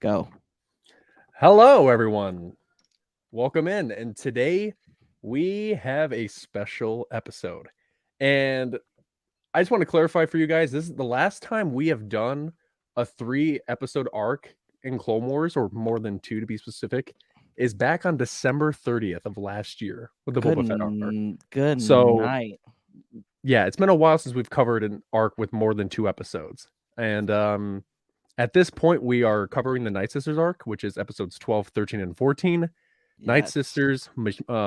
Go. Hello, everyone. Welcome in. And today we have a special episode. And I just want to clarify for you guys, this is the last time we have done a 3-episode arc in Clone Wars, or more than 2 to be specific, is back on December 30th of last year with the Boba Fett arc. Good So, night. yeah, it's been a while since we've covered an arc with more than 2 episodes. And at this point, we are covering the Nightsisters arc, which is episodes 12, 13, and 14. Yes. Nightsisters,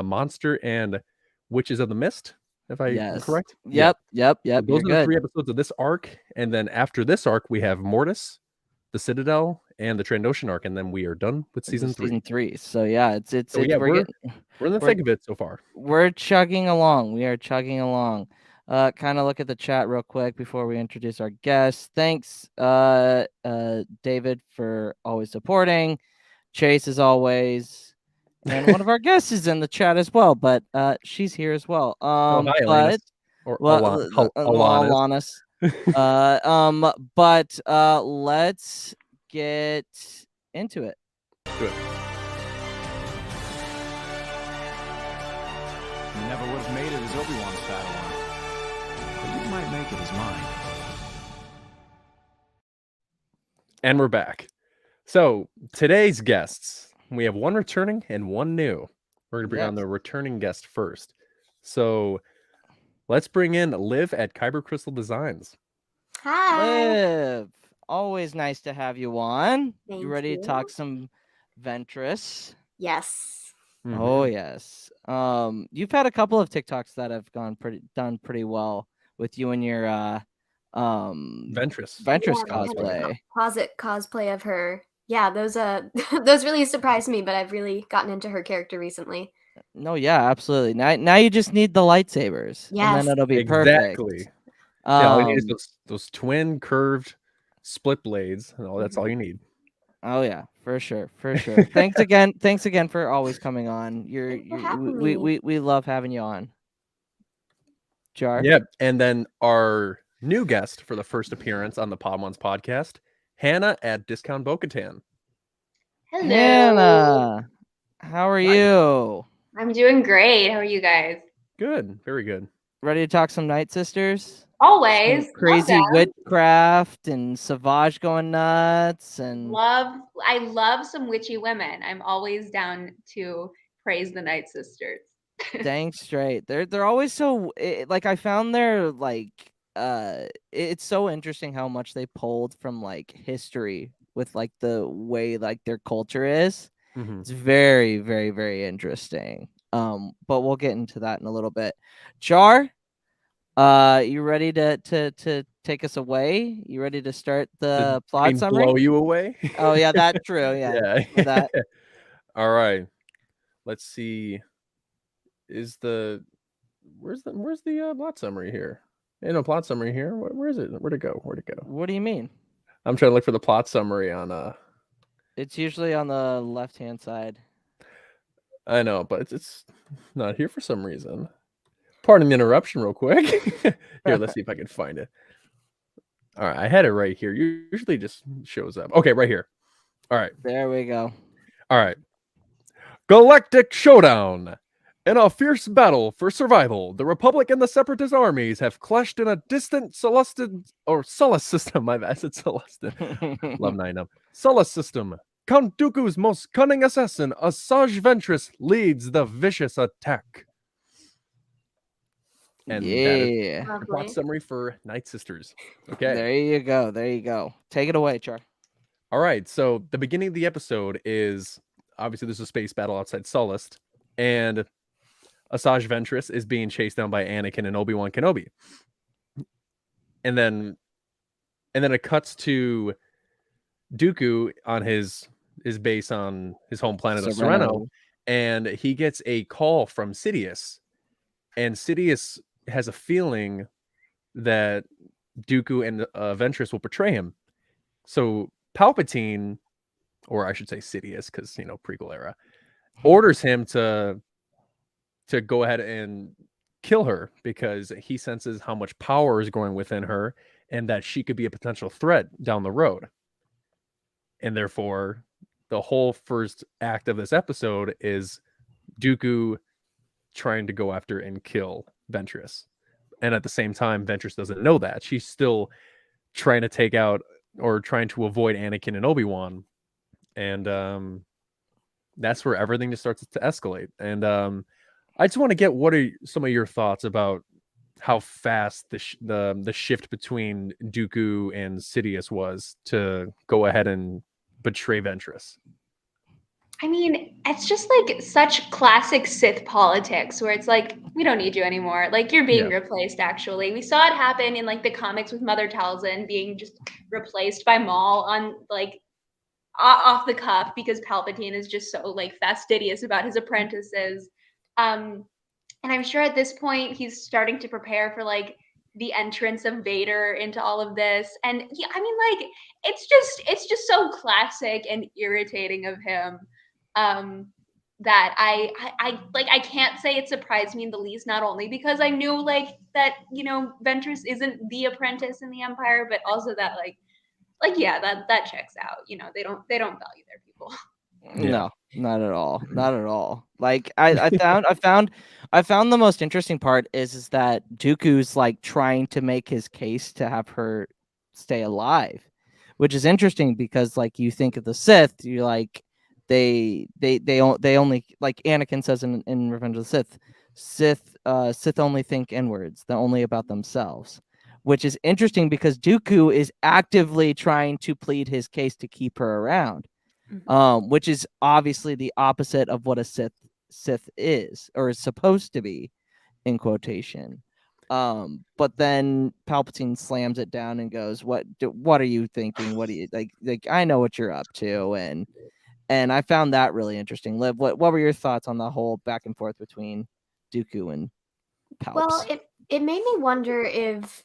Monster, and Witches of the Mist, if I am correct. Yep. So those You're are the good. 3 episodes of this arc. And then after this arc, we have Mortis, the Citadel, and the Trandoshan arc. And then we are done with season 3. Season 3. So yeah, We're in the thick of it so far. We're chugging along. We are chugging along. Kind of look at the chat real quick before we introduce our guests. Thanks, David, for always supporting. Chase, as always, and one of our guests is in the chat as well, but she's here as well. Hi, Alanis. Or Alanis. But let's get into it. Do it. Never would have made it as Obi-Wan's Padawan, but you might make it as mine. And we're back. So today's guests, we have one returning and one new. We're going to bring on the returning guest first. So let's bring in Liv at Kyber Crystal Designs. Hi. Liv, always nice to have you on. Thank you ready you. to talk some Ventress? Yes. Mm-hmm. Oh yes. You've had a couple of TikToks that have done pretty well with you and your Ventress cosplay. Closet cosplay of her. Yeah, those those really surprised me, but I've really gotten into her character recently. No, yeah, absolutely. Now you just need the lightsabers. And Yes. then it'll be Exactly. perfect. Yeah, all you need is those twin curved split blades. And that's all you need. Oh yeah, for sure. Thanks again for always coming on. We love having you on. Jar. Yep. And then our new guest for the first appearance on the Podmans podcast, Hannah at Discount Bo-Katan. Hello. Hannah, how are you? I'm doing great. How are you guys? Good. Very good. Ready to talk some Nightsisters? Always. Some crazy witchcraft and Savage going nuts and I love some witchy women. I'm always down to praise the Nightsisters. Dang straight. They're always so like I found their it's so interesting how much they pulled from like history with like the way like their culture is. Mm-hmm. It's very, very, very interesting. But we'll get into that in a little bit. Jar, you ready to take us away? You ready to start the plot summary? Blow you away? Oh yeah, that's true. Yeah. That. All right. Let's see. Where's the plot summary here? Ain't no plot summary here. Where is it? Where'd it go? What do you mean? I'm trying to look for the plot summary on It's usually on the left-hand side. I know, but it's not here for some reason. Pardon the interruption real quick. Here, let's see if I can find it. All right, I had it right here. Usually just shows up. Okay, right here. All right. There we go. All right. Galactic Showdown. In a fierce battle for survival, the Republic and the Separatist armies have clashed in a distant Solace system. My bad, I said Celestin. Love 9 Solace system. Count Dooku's most cunning assassin, Asajj Ventress, leads the vicious attack. And that is the plot summary for Nightsisters. Okay. There you go. Take it away, Char. All right. So the beginning of the episode is obviously there's a space battle outside Solace, and Asajj Ventress is being chased down by Anakin and Obi-Wan Kenobi. And then it cuts to Dooku on his base on his home planet of Sereno, and he gets a call from Sidious. And Sidious has a feeling that Dooku and Ventress will betray him. So Palpatine, or I should say Sidious, because prequel era, orders him to go ahead and kill her because he senses how much power is growing within her and that she could be a potential threat down the road. and therefore the whole first act of this episode is Dooku trying to go after and kill Ventress. And at the same time, Ventress doesn't know that. She's still trying to take out or trying to avoid Anakin and Obi-Wan. And that's where everything just starts to escalate. And I just want to get, what are some of your thoughts about how fast the shift between Dooku and Sidious was to go ahead and betray Ventress? I mean, it's just like such classic Sith politics where it's like, we don't need you anymore. Like, you're being replaced, actually. We saw it happen in like the comics with Mother Talzin being just replaced by Maul on like off the cuff because Palpatine is just so like fastidious about his apprentices. And I'm sure at this point he's starting to prepare for like the entrance of Vader into all of this. And yeah, I mean, like, it's just so classic and irritating of him. That I can't say it surprised me in the least, not only because I knew like that, you know, Ventress isn't the apprentice in the Empire, but also that like yeah, that checks out. You know, they don't value their people. No, not at all. Not at all. Like I found the most interesting part is that Dooku's like trying to make his case to have her stay alive, which is interesting because like you think of the Sith, you're like they only, like Anakin says in Revenge of the Sith only think inwards. They're only about themselves, which is interesting because Dooku is actively trying to plead his case to keep her around, which is obviously the opposite of what a Sith is or is supposed to be, in quotation. But then Palpatine slams it down and goes, "What are you thinking? What do you like? I know what you're up to." And I found that really interesting. Liv, what were your thoughts on the whole back and forth between Dooku and Palps? Well, it made me wonder if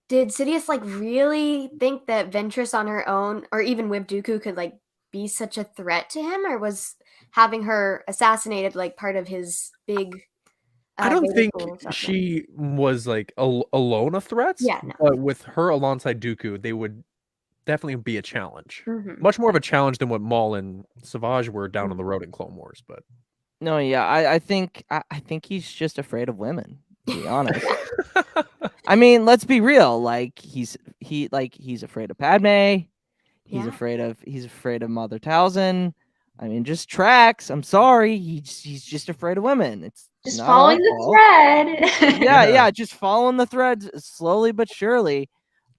did Sidious like really think that Ventress on her own, or even with Dooku, could like be such a threat to him, or was having her assassinated like part of his big? I don't Vader think plan or something? she was like alone a threat. Yeah, no. But with her alongside Dooku, they would definitely be a challenge. Mhm. Much more of a challenge than what Maul and Savage were down on the road in Clone Wars. But No, yeah, I think he's just afraid of women, to be honest. I mean, let's be real. Like he's afraid of Padme. He's Yeah. afraid of Mother Talzin. I mean, just tracks. I'm sorry. He's just afraid of women. It's Just not following our the fault. thread. Yeah, just following the threads slowly but surely.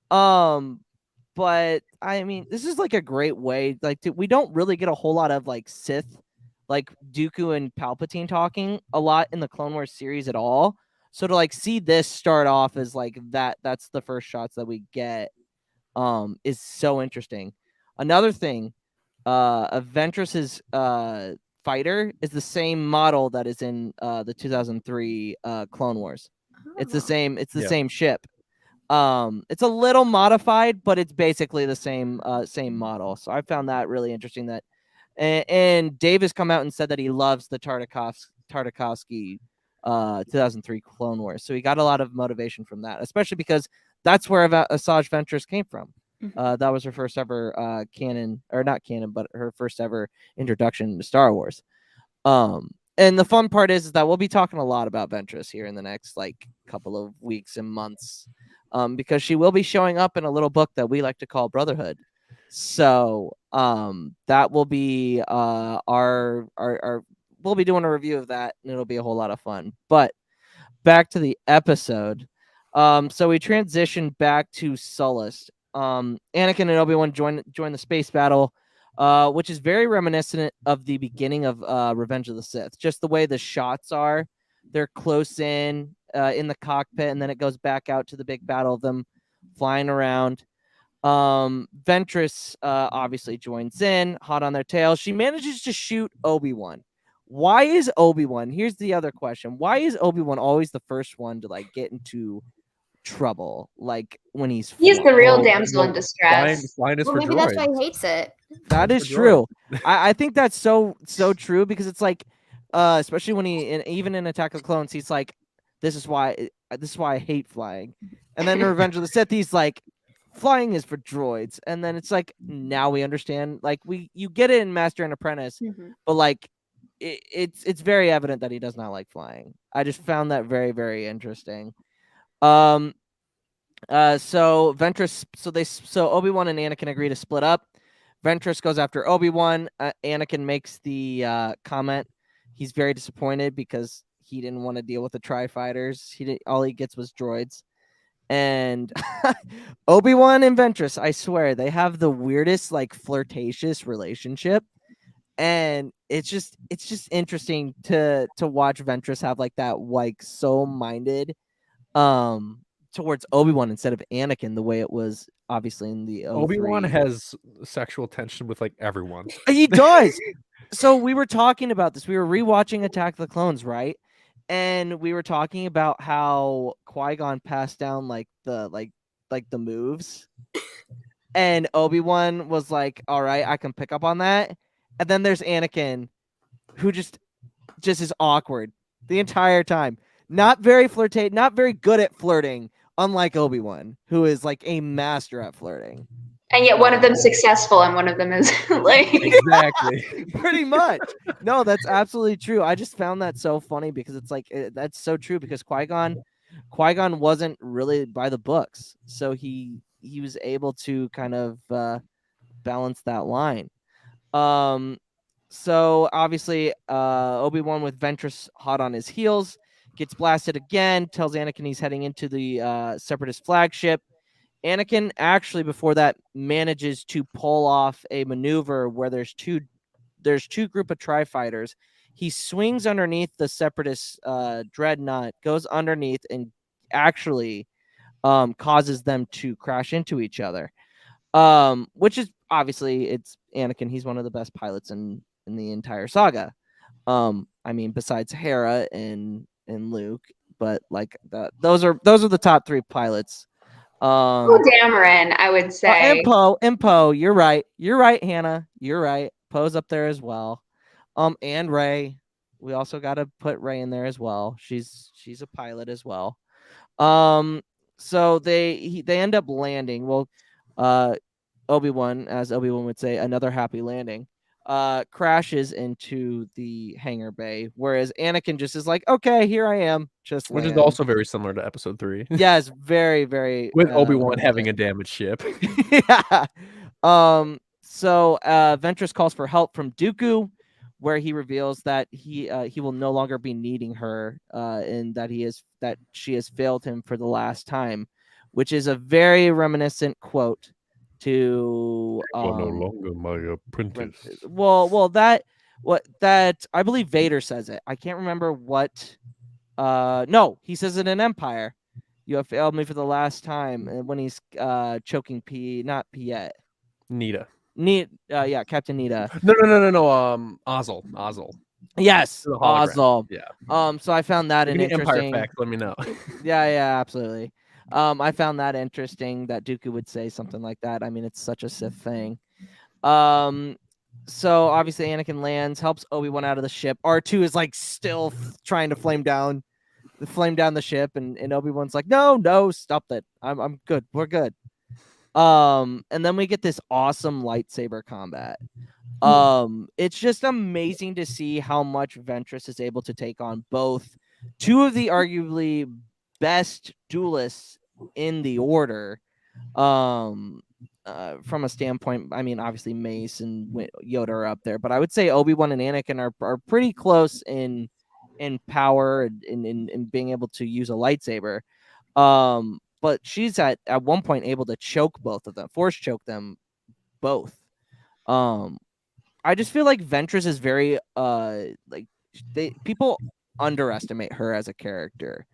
But I mean, this is like a great way. Like, we don't really get a whole lot of like Sith, like Dooku and Palpatine talking a lot in the Clone Wars series at all. So to like see this start off as like that's the first shots that we get, is so interesting. Another thing, Ventress's fighter is the same model that is in the 2003 Clone Wars. It's the same ship. It's a little modified, but it's basically the same model. So I found that really interesting. That and Dave has come out and said that he loves the Tartakovsky 2003 Clone Wars. So he got a lot of motivation from that, especially because that's where Asajj Ventress came from. That was her first ever canon, or not canon, but her first ever introduction to Star Wars. And the fun part is that we'll be talking a lot about Ventress here in the next like couple of weeks and months, because she will be showing up in a little book that we like to call Brotherhood. So that will be our we'll be doing a review of that, and it'll be a whole lot of fun. But back to the episode. So we transition back to Sullust. Anakin and Obi-Wan join the space battle, which is very reminiscent of the beginning of Revenge of the Sith. Just the way the shots are, they're close in the cockpit, and then it goes back out to the big battle of them flying around. Ventress obviously joins in, hot on their tail. She manages to shoot Obi-Wan. Why is Obi-Wan? Here's the other question. Why is Obi-Wan always the first one to like get into trouble, like when he's the real damsel in distress. Flying is Well, for maybe that's droids. why he hates it. That is true. I think that's so true, because it's like especially when even in Attack of the Clones, he's like, this is why I hate flying. And then in Revenge of the Sith, he's like, flying is for droids. And then it's like, now we understand, like you get it in Master and Apprentice, but like it's very evident that he does not like flying. I just found that very, very interesting. So Obi-Wan and Anakin agree to split up. Ventress goes after Obi-Wan. Anakin makes the comment he's very disappointed because he didn't want to deal with the Tri-Fighters. All he gets was droids. And Obi-Wan and Ventress, I swear, they have the weirdest, like, flirtatious relationship. And it's just interesting to watch Ventress have like that, like, soul-minded towards Obi-Wan instead of Anakin, the way it was obviously in the 03. Obi-Wan has sexual tension with like everyone. He does. So we were talking about this. We were rewatching Attack of the Clones, right? And we were talking about how Qui-Gon passed down like the moves. And Obi-Wan was like, all right, I can pick up on that. And then there's Anakin, who just is awkward the entire time. Not very not very good at flirting, unlike Obi-Wan, who is like a master at flirting. And yet one of them is successful and one of them is like Exactly. Pretty much. No, that's absolutely true. I just found that so funny because it's like that's so true, because Qui-Gon wasn't really by the books. So he was able to kind of balance that line. So obviously Obi-Wan, with Ventress hot on his heels, gets blasted again, tells Anakin he's heading into the Separatist flagship. Anakin actually, before that, manages to pull off a maneuver where there's two group of Tri-Fighters. He swings underneath the Separatist dreadnought, goes underneath, and actually causes them to crash into each other. Which is obviously, it's Anakin. He's one of the best pilots in the entire saga. I mean, besides Hera and Luke, but like those are the top three pilots. Dameron, I would say. And Poe, you're right, Hannah, you're right. Poe's up there as well. And Rey, we also got to put Rey in there as well. She's a pilot as well. So they end up landing. Well, Obi-Wan, as Obi-Wan would say, another happy landing. Crashes into the hangar bay, whereas Anakin just is like, okay, here I am, just Which land. is also very similar to episode 3. Yes, very, very. With Obi-Wan having a damaged ship. Yeah. So Ventress calls for help from Dooku, where he reveals that he will no longer be needing her, and that she has failed him for the last time, which is a very reminiscent quote to no longer my apprentice. Well, that I believe Vader says it. I can't remember what. No, he says it in Empire. You have failed me for the last time, and when he's choking not Piet. Nita. Yeah, Captain Nita. No. Ozzel. Yes, The hologram. Ozzel. Yeah. So I found that an Empire interesting fact. Let me know. Yeah, absolutely. I found that interesting that Dooku would say something like that. I mean, it's such a Sith thing. So obviously Anakin lands, helps Obi-Wan out of the ship. R2 is like still trying to flame down the ship, and Obi-Wan's like, no, stop that. I'm good. We're good. And then we get this awesome lightsaber combat. It's just amazing to see how much Ventress is able to take on both two of the arguably best duelists in the order. From a standpoint, I mean, obviously Mace and Yoda are up there, but I would say Obi-Wan and Anakin are pretty close in power and in being able to use a lightsaber. But she's at one point able to choke both of them, force choke them both. I just feel like Ventress is very people underestimate her as a character.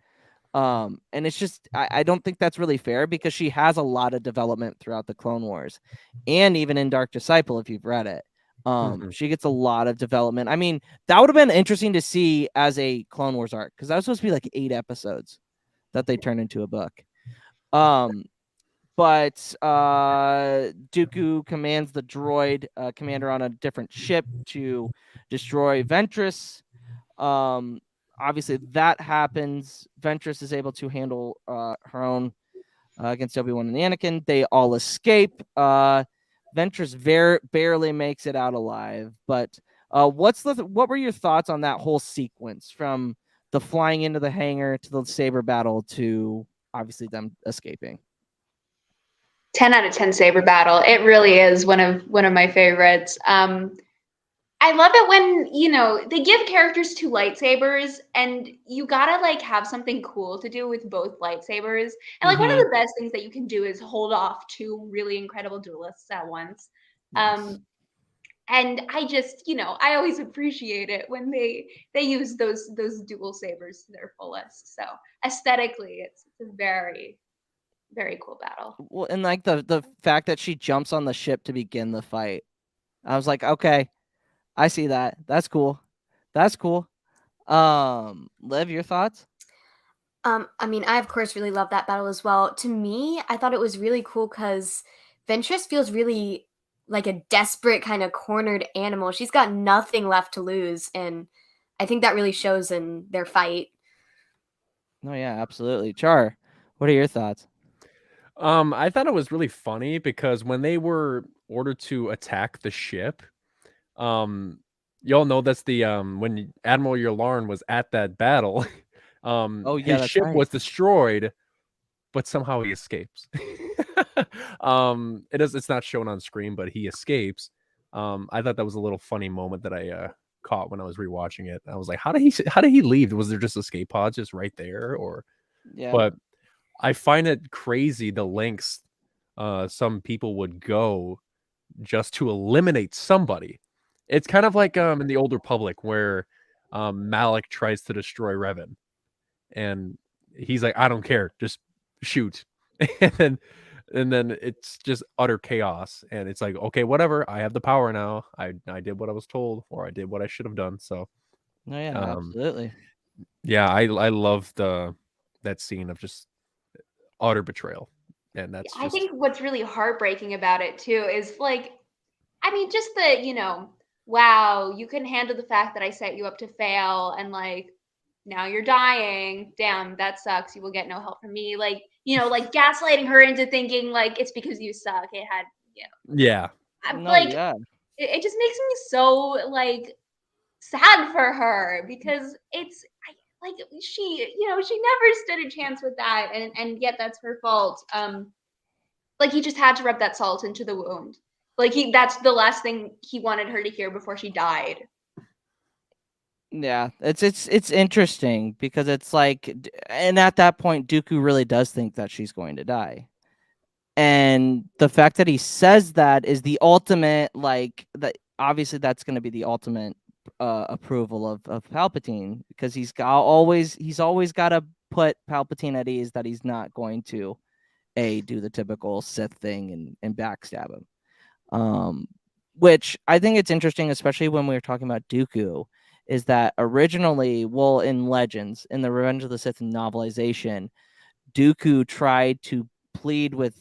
And it's just I don't think that's really fair, because she has a lot of development throughout the Clone Wars, and even in Dark Disciple, if you've read it. She gets a lot of development. I mean, that would have been interesting to see as a Clone Wars arc, because that was supposed to be like 8 episodes that they turned into a book. But Dooku commands the droid commander on a different ship to destroy Ventress. Obviously that happens. Ventress is able to handle her own against Obi-Wan and Anakin. They all escape. Ventress barely makes it out alive. But what were your thoughts on that whole sequence from the flying into the hangar to the saber battle to obviously them escaping? 10 out of 10 saber battle. It really is one of my favorites. I love it when, you know, they give characters 2 lightsabers and you gotta like have something cool to do with both lightsabers. And like one of the best things that you can do is hold off 2 really incredible duelists at once. Yes. And I just, you know, I always appreciate it when they use those dual sabers to their fullest. So aesthetically, it's a very, very cool battle. Well, and like the fact that she jumps on the ship to begin the fight, I was like, okay, I see that. That's cool. That's cool. Liv, your thoughts? I mean, I of course really love that battle as well. To me, I thought it was really cool because Ventress feels really like a desperate kind of cornered animal. She's got nothing left to lose, and I think that really shows in their fight. No, yeah, absolutely. Char, what are your thoughts? I thought it was really funny because when they were ordered to attack the ship, y'all know that's the when Admiral Yularen was at that battle, Oh, yeah, his that's ship right. was destroyed, but somehow he escapes. It's not shown on screen, but he escapes. I thought that was a little funny moment that I caught when I was rewatching it. I was like, how did he leave? Was there just escape pods just right there? Or Yeah. but I find it crazy the lengths some people would go just to eliminate somebody. It's kind of like in the Old Republic where Malik tries to destroy Revan, and he's like, I don't care, just shoot. and then it's just utter chaos, and it's like, okay, whatever, I have the power now. I did what I was told, or I did what I should have done. So No, yeah, um absolutely. yeah, I love that scene of just utter betrayal. And that's I just think what's really heartbreaking about it too is like, I mean, just the, you know, wow, you couldn't handle the fact that I set you up to fail and like now you're dying. Damn, that sucks. You will get no help from me. Like, you know, like gaslighting her into thinking like it's because you suck. It had, you know, yeah. I'm No, like, yeah. it just makes me so like sad for her because it's like she, you know, she never stood a chance with that, and yet that's her fault. Like he just had to rub that salt into the wound. Like that's the last thing he wanted her to hear before she died. Yeah, it's interesting because it's like, and at that point, Dooku really does think that she's going to die, and the fact that he says that is the ultimate, like that. Obviously, that's going to be the ultimate approval of Palpatine because he's always got to put Palpatine at ease that he's not going to do the typical Sith thing and backstab him. Which I think it's interesting, especially when we were talking about Dooku, is that originally, well, in Legends, in the Revenge of the Sith novelization, Dooku tried to plead with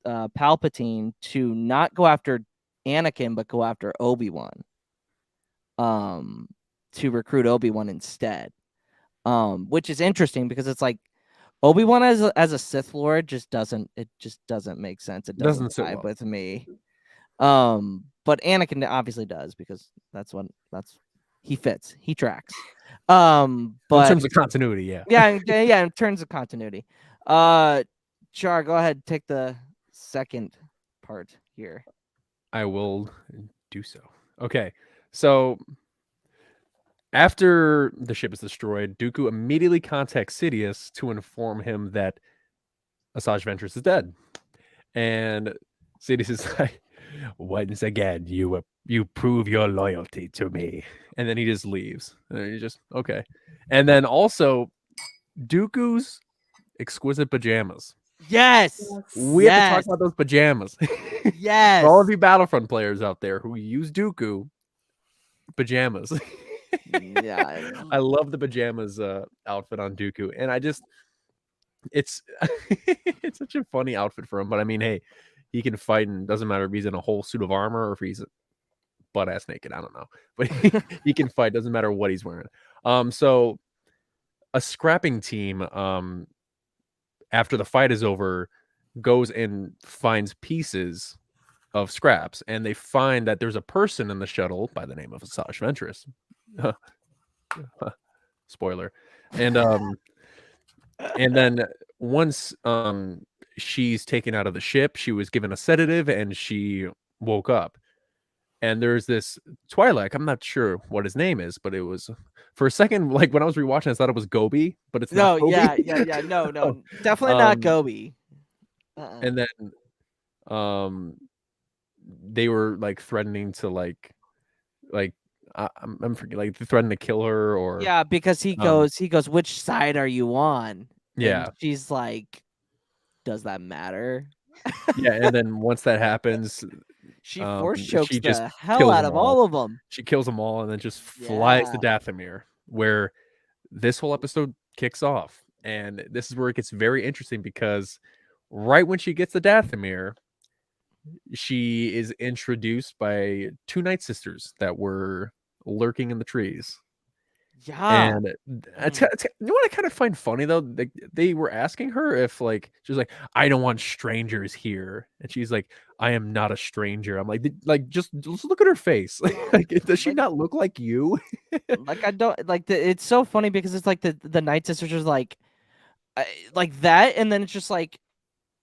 Palpatine to not go after Anakin, but go after Obi-Wan, to recruit Obi-Wan instead, which is interesting because it's like Obi-Wan as a Sith Lord just doesn't make sense. It doesn't sit vibe well. with me. But Anakin obviously does because he fits. He tracks. But In terms of continuity, yeah. yeah, in terms of continuity. Char, go ahead, take the second part here. I will do so. Okay. So after the ship is destroyed, Dooku immediately contacts Sidious to inform him that Asajj Ventress is dead. And Sidious is like, once again, you prove your loyalty to me. And then he just leaves. And he just, okay. And then also, Dooku's exquisite pajamas. Yes. We have to talk about those pajamas. Yes. For all of you Battlefront players out there who use Dooku, pajamas. Yeah. I love the pajamas outfit on Dooku. And it's it's such a funny outfit for him. But I mean, hey, he can fight, and doesn't matter if he's in a whole suit of armor or if he's butt ass naked. I don't know. But he can fight, doesn't matter what he's wearing. So a scrapping team, after the fight is over, goes and finds pieces of scraps, and they find that there's a person in the shuttle by the name of Asajj Ventress. Spoiler. And then once she's taken out of the ship, she was given a sedative and she woke up. And there's this Twi'lek. I'm not sure what his name is, but it was for a second, like when I was rewatching, I thought it was Gobi, but it's not Gobi. yeah. No, definitely not Gobi. And then they were like threatening to like I'm forgetting, like threatening to kill her, or yeah, because he goes, which side are you on? Yeah. And she's like, does that matter? Yeah, and then once that happens, she force chokes she just the hell kills out them of all of them. She kills them all and then just flies to Yeah. Dathomir, where this whole episode kicks off. And this is where it gets very interesting, because right when she gets to Dathomir, she is introduced by two Nightsisters that were lurking in the trees. Yeah. And you know what I kind of find funny though? They were asking her if like she was like, I don't want strangers here, and she's like, I am not a stranger. I'm like just look at her face. Like, does she not look like you? Like, I don't like it's so funny because it's like the Nightsisters are like that, and then it's just like,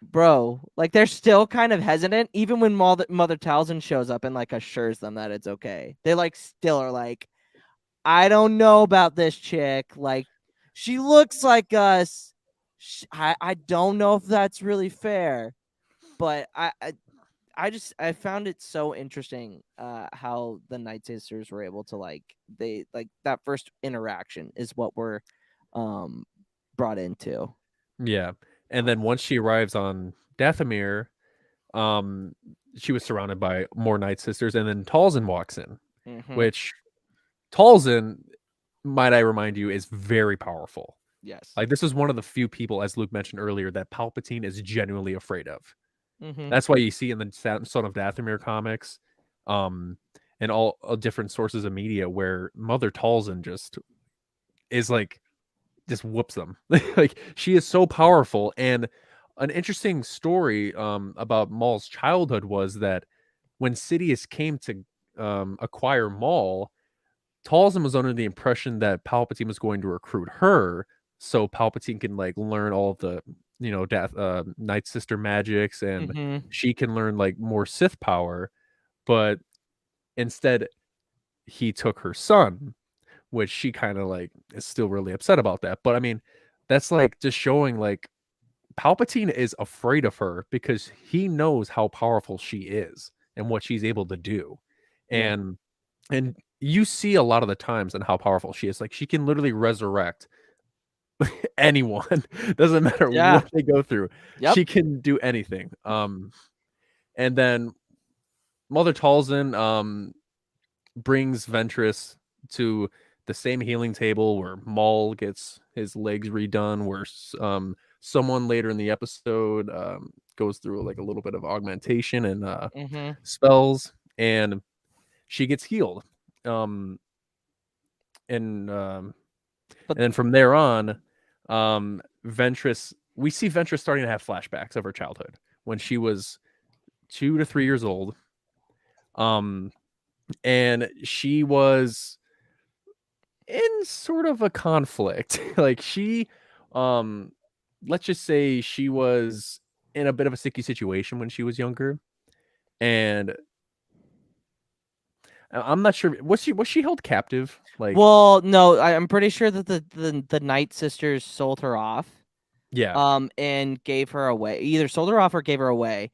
bro, like they're still kind of hesitant, even when Mother Talzin shows up and like assures them that it's okay. They like still are like, I don't know about this chick. Like, she looks like us. I don't know if that's really fair, but I found it so interesting how the Nightsisters were able to like that first interaction is what we're brought into. Yeah. And then once she arrives on Dathomir, she was surrounded by more Nightsisters, and then Talzin walks in, which Talzin, might I remind you, is very powerful. Yes. Like, this is one of the few people, as Luke mentioned earlier, that Palpatine is genuinely afraid of. That's why you see in the Son of Dathomir comics, and all different sources of media, where Mother Talzin just is like, just whoops them. Like, she is so powerful. And an interesting story about Maul's childhood was that when Sidious came to acquire Maul, Talzin was under the impression that Palpatine was going to recruit her, so Palpatine can like learn all of the Night Sister magics, and she can learn like more Sith power. But instead, he took her son, which she kind of like is still really upset about that. But I mean, that's like just showing like Palpatine is afraid of her because he knows how powerful she is and what she's able to do. And you see a lot of the times and how powerful she is. Like, she can literally resurrect anyone. Doesn't matter what they go through. She can do anything. And then Mother Talzin brings Ventress to the same healing table where Maul gets his legs redone, where someone later in the episode goes through like a little bit of augmentation and spells, and she gets healed. And then from there on, Ventress, we see Ventress starting to have flashbacks of her childhood when she was 2 to 3 years old. And she was in sort of a conflict. Like, she, let's just say she was in a bit of a sticky situation when she was younger. And I'm not sure, was she held captive? Like, well, no, I'm pretty sure that the Nightsisters sold her off. Yeah. And gave her away. Either sold her off or gave her away.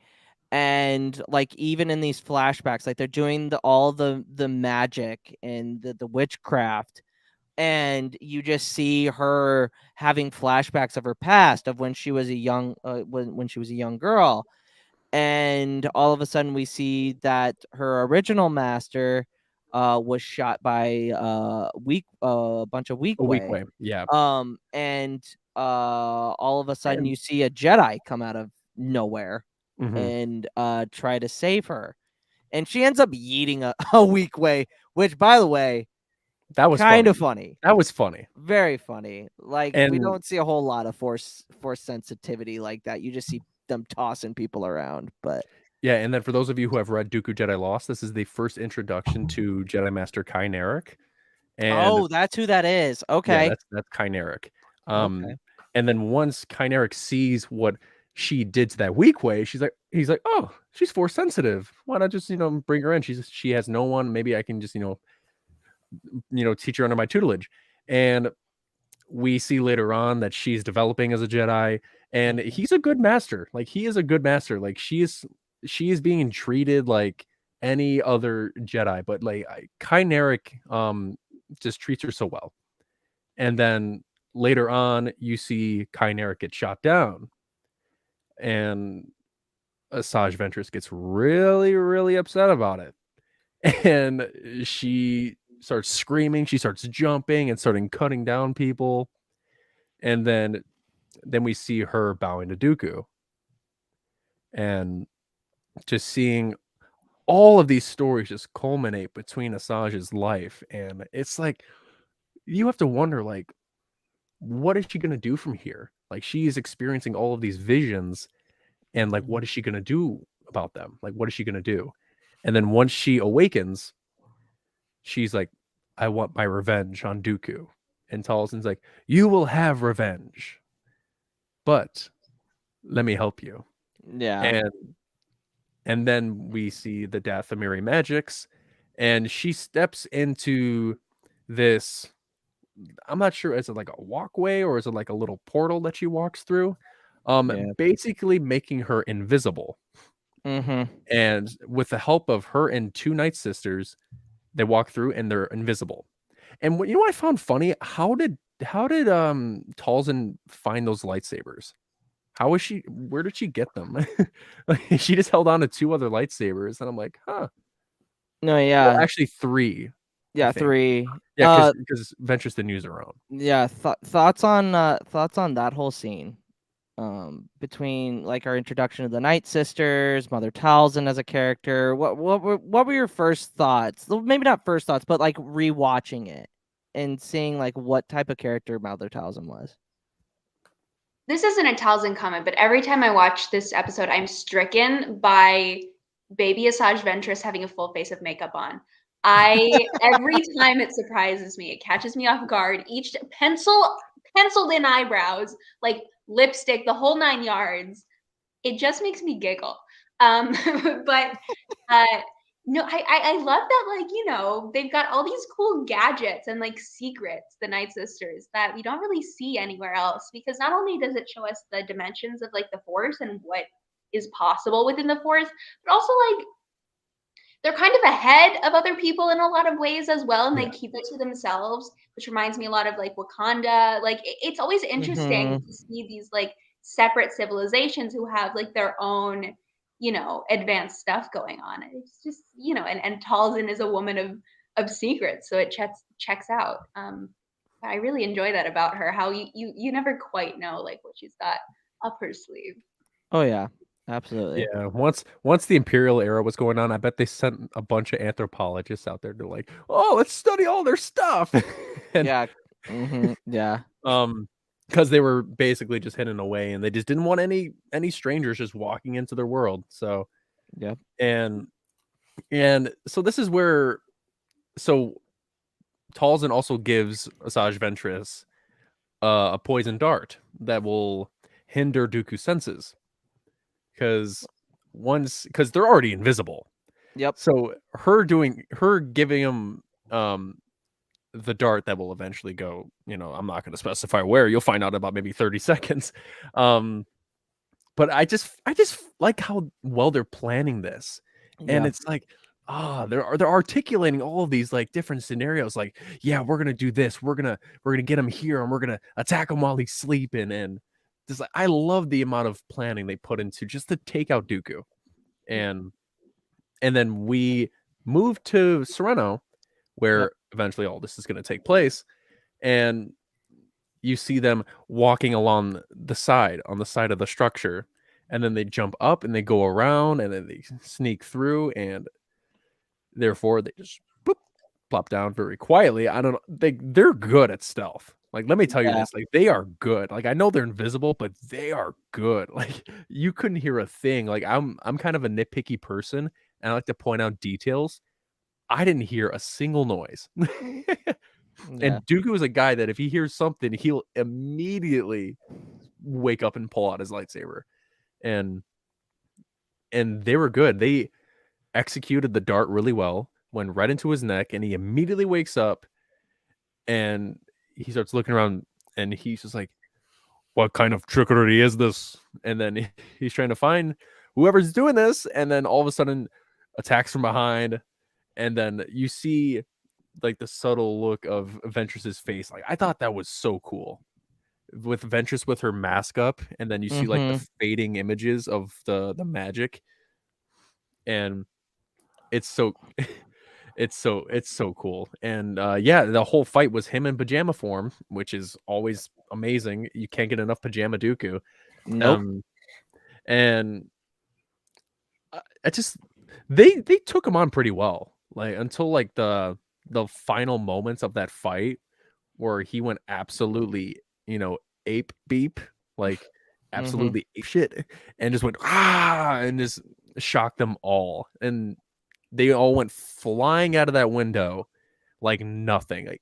And like, even in these flashbacks, like, they're doing all the magic and the witchcraft, and you just see her having flashbacks of her past, of when she was a young when she was a young girl. And all of a sudden we see that her original master was shot by a bunch of weak way. Yeah. And all of a sudden you see a Jedi come out of nowhere and try to save her, and she ends up yeeting a weak way, which, by the way, that was kind of funny. That was funny. Very funny. Like, we don't see a whole lot of force sensitivity like that. You just see them tossing people around. But Yeah, and then for those of you who have read Dooku Jedi Lost, this is the first introduction to Jedi Master Kynaric. And that's who that is. yeah, Okay. that's Kynaric. Okay. And then once Kynaric sees what she did to that weak way, he's like, oh, she's force sensitive. Why not just bring her in? She has no one. Maybe I can just teach her under my tutelage. And we see later on that she's developing as a Jedi, and he's a good master. Like he is a good master. Like she is being treated like any other Jedi, but like Kynaric just treats her so well. And then later on, you see Kynaric get shot down, and Asajj Ventress gets really, really upset about it, and she starts screaming, she starts jumping and starting cutting down people, and then we see her bowing to Dooku, and just seeing all of these stories just culminate between Asajj's life, and it's like you have to wonder, like, what is she going to do from here? Like, she is experiencing all of these visions, and like, what is she going to do about them? Like, what is she going to do? And then once she awakens, she's like, I want my revenge on Dooku. And Talzin's like, you will have revenge, but let me help you. Yeah. And then we see the death of Miri Magix, and she steps into this, I'm not sure, is it like a walkway or is it like a little portal that she walks through? Basically making her invisible. And with the help of her and two Nightsisters, they walk through and they're invisible. And what I found funny, how did Talzin find those lightsabers? Where did she get them? Like, she just held on to two other lightsabers, and I'm like, huh. No, yeah. Well, actually 3. Yeah, 3. Yeah, because Ventress didn't use her own. Yeah, thoughts on that whole scene. Between like our introduction of the Nightsisters, Mother Talzin as a character. What were your first thoughts? Maybe not first thoughts, but like rewatching it and seeing like what type of character Mother Talzin was. This isn't a Talzin comment, but every time I watch this episode, I'm stricken by baby Asajj Ventress having a full face of makeup on. Every time it surprises me, it catches me off guard. Each penciled in eyebrows, like lipstick, the whole 9 yards. It just makes me giggle. But no, I love that, like, they've got all these cool gadgets and like secrets, the Nightsisters, that we don't really see anywhere else, because not only does it show us the dimensions of like the Force and what is possible within the Force, but also like they're kind of ahead of other people in a lot of ways as well, and they keep it to themselves, which reminds me a lot of like Wakanda. Like it's always interesting to see these like separate civilizations who have like their own, advanced stuff going on. It's just, and Talzin is a woman of secrets, so it checks out. I really enjoy that about her, how you never quite know like what she's got up her sleeve. Oh yeah. Absolutely. Yeah, once the Imperial era was going on, I bet they sent a bunch of anthropologists out there to like, oh, let's study all their stuff. And, yeah. Yeah. Because they were basically just hidden away, and they just didn't want any strangers just walking into their world. So yeah, and so this is where Talzin also gives Asajj Ventress a poison dart that will hinder Dooku's senses. Because they're already invisible. Yep. So her giving him the dart that will eventually go, I'm not going to specify where. You'll find out about maybe 30 seconds. But I just like how well they're planning this. And it's like, they're articulating all of these like different scenarios. Like, yeah, we're gonna do this. We're gonna get him here, and we're gonna attack him while he's sleeping. And just like, I love the amount of planning they put into just to take out Dooku. And then we move to Sereno, where eventually all this is going to take place. And you see them walking along the side of the structure, and then they jump up and they go around, and then they sneak through, and therefore they just plop down very quietly. I don't know. They're good at stealth. Like, let me tell you Yeah. this, like, they are good. Like, I know they're invisible, but they are good. Like, you couldn't hear a thing. Like, I'm kind of a nitpicky person, and I like to point out details. I didn't hear a single noise. Yeah. And Dooku is a guy that if he hears something, he'll immediately wake up and pull out his lightsaber. And they were good. They executed the dart really well, went right into his neck, and he immediately wakes up and he starts looking around and he's just like, what kind of trickery is this? And then he's trying to find whoever's doing this, and then all of a sudden attacks from behind, and then you see like the subtle look of Ventress's face. Like, I thought that was so cool with Ventress with her mask up, and then you see like the fading images of the magic, and it's so it's so cool. And yeah, the whole fight was him in pajama form, which is always amazing. You can't get enough pajama Dooku. Nope. And I just they took him on pretty well, like until like the final moments of that fight where he went absolutely, ape beep, like absolutely ape shit, and just went and just shocked them all, and they all went flying out of that window like nothing. Like,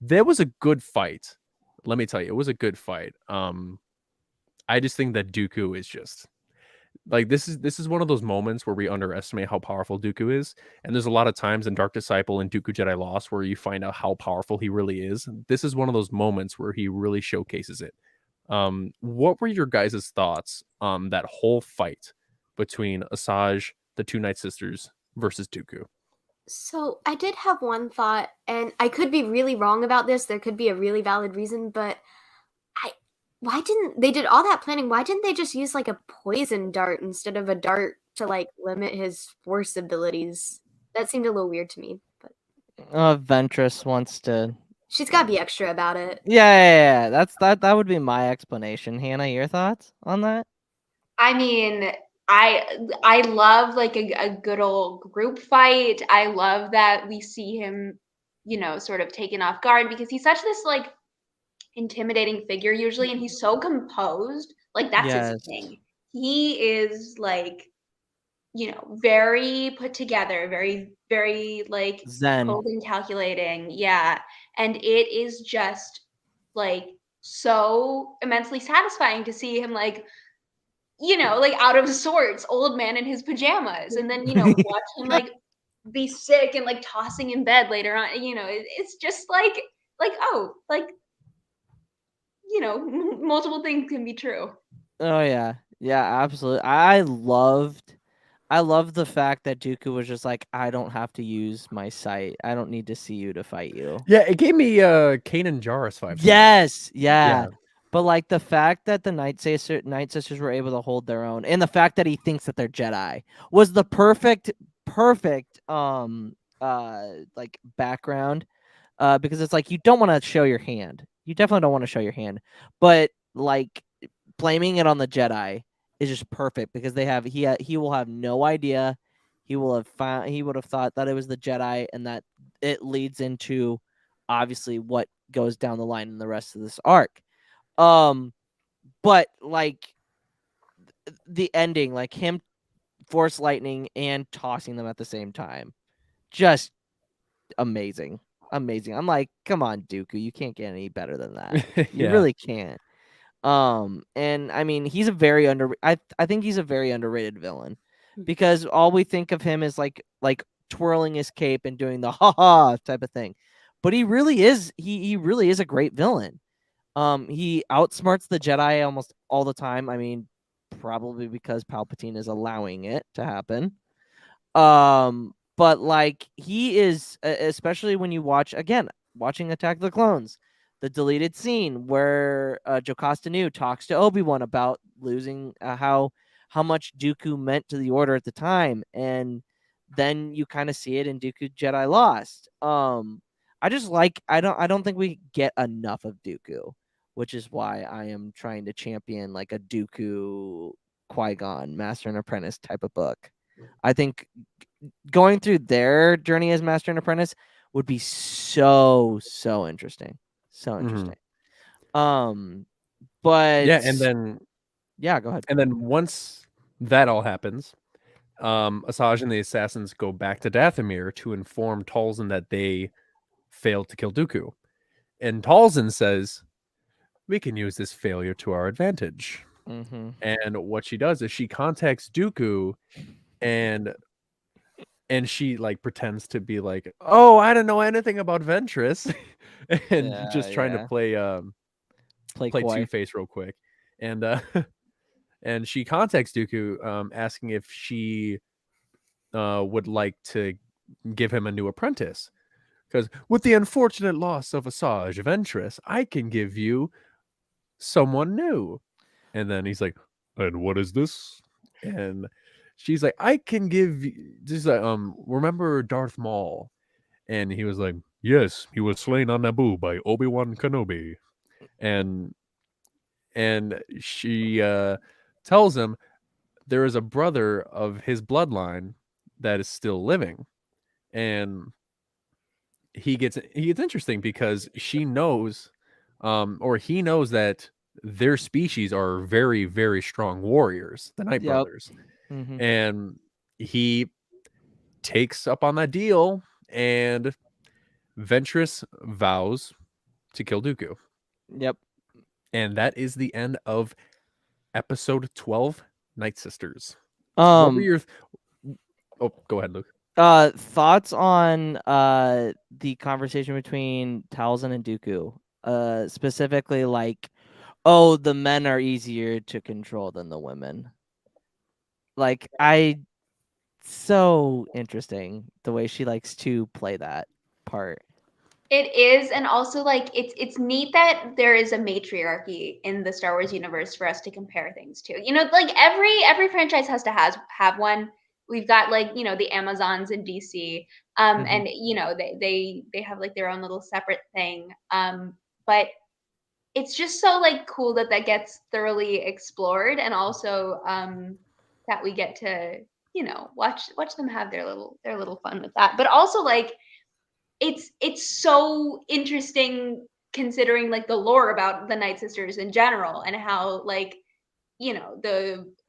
there was a good fight. Let me tell you, it was a good fight. I just think that Dooku is just like, this is one of those moments where we underestimate how powerful Dooku is, and there's a lot of times in Dark Disciple and Dooku Jedi Lost where you find out how powerful he really is. This is one of those moments where he really showcases it. What were your guys' thoughts on that whole fight between Asajj, the two Nightsisters, versus Dooku? So I did have one thought, and I could be really wrong about this. There could be a really valid reason, but why didn't they did all that planning? Why didn't they just use like a poison dart instead of a dart to like limit his force abilities? That seemed a little weird to me, but Ventress wants to. she's got to be extra about it. Yeah. That would be my explanation. Hannah, your thoughts on that? I mean, I love like a good old group fight. I love that we see him, sort of taken off guard because he's such this like intimidating figure usually, and he's so composed. Like, that's his thing. He is like, very put together, very, very like Zen. cold and calculating. Yeah. And it is just like so immensely satisfying to see him like, like out of sorts, old man in his pajamas, and then watch him like be sick and like tossing in bed later on. It's just like oh, like multiple things can be true. Oh yeah, absolutely. I loved the fact that Dooku was just like, I don't have to use my sight. I don't need to see you to fight you. Yeah, it gave me Kanan Jarrus vibes. Yes, yeah. But like the fact that the Nightsisters were able to hold their own, and the fact that he thinks that they're Jedi was the perfect like background, because it's like you don't want to show your hand. You definitely don't want to show your hand, but like blaming it on the Jedi is just perfect because he will have no idea. He would have thought that it was the Jedi, and that it leads into obviously what goes down the line in the rest of this arc. But like the ending, like him force lightning and tossing them at the same time, just amazing. I'm like, come on, Dooku, you can't get any better than that. You really can't. And I mean, he's a very I think he's a very underrated villain because all we think of him is like twirling his cape and doing the ha type of thing. But he really is he really is a great villain. He outsmarts the Jedi almost all the time. I mean, probably because Palpatine is allowing it to happen. But like he is, especially when you watching Attack of the Clones, the deleted scene where Jocasta Nu talks to Obi-Wan about losing how much Dooku meant to the Order at the time, and then you kind of see it in Dooku Jedi Lost. I don't think we get enough of Dooku, which is why I am trying to champion like a Dooku Qui-Gon Master and Apprentice type of book. I think going through their journey as Master and Apprentice would be so interesting. So interesting. But Yeah, go ahead. and then once that all happens, Asajj and the assassins go back to Dathomir to inform Talzin that they failed to kill Dooku. And Talzin says, we can use this failure to our advantage. Mm-hmm. And what she does is she contacts Dooku and she like pretends to be like, oh, I don't know anything about Ventress. And just trying to play coy. Two-Face real quick. And and she contacts Dooku asking if she would like to give him a new apprentice. Because with the unfortunate loss of Asajj Ventress, I can give you someone new. And then he's like, and what is this? And she's like, I can give you just like, remember Darth Maul? And he was like, yes, he was slain on Naboo by Obi-Wan Kenobi. And she tells him there is a brother of his bloodline that is still living. And he gets interesting because she knows or he knows that their species are very, very strong warriors, the Night Brothers. Mm-hmm. And he takes up on that deal, and Ventress vows to kill Dooku. Yep. And that is the end of episode 12, Nightsisters. What were your oh, go ahead, Luke. Thoughts on the conversation between Talzin and Dooku? Specifically, like, oh, the men are easier to control than the women. Like, so interesting the way she likes to play that part. It is, and also like it's neat that there is a matriarchy in the Star Wars universe for us to compare things to. You know, like every franchise has to have one. We've got like, you know, the Amazons in DC, and you know they have like their own little separate thing. But it's just so like cool that gets thoroughly explored, and also that we get to, you know, watch them have their little fun with that. But also like it's so interesting considering like the lore about the Nightsisters in general, and how like, you know,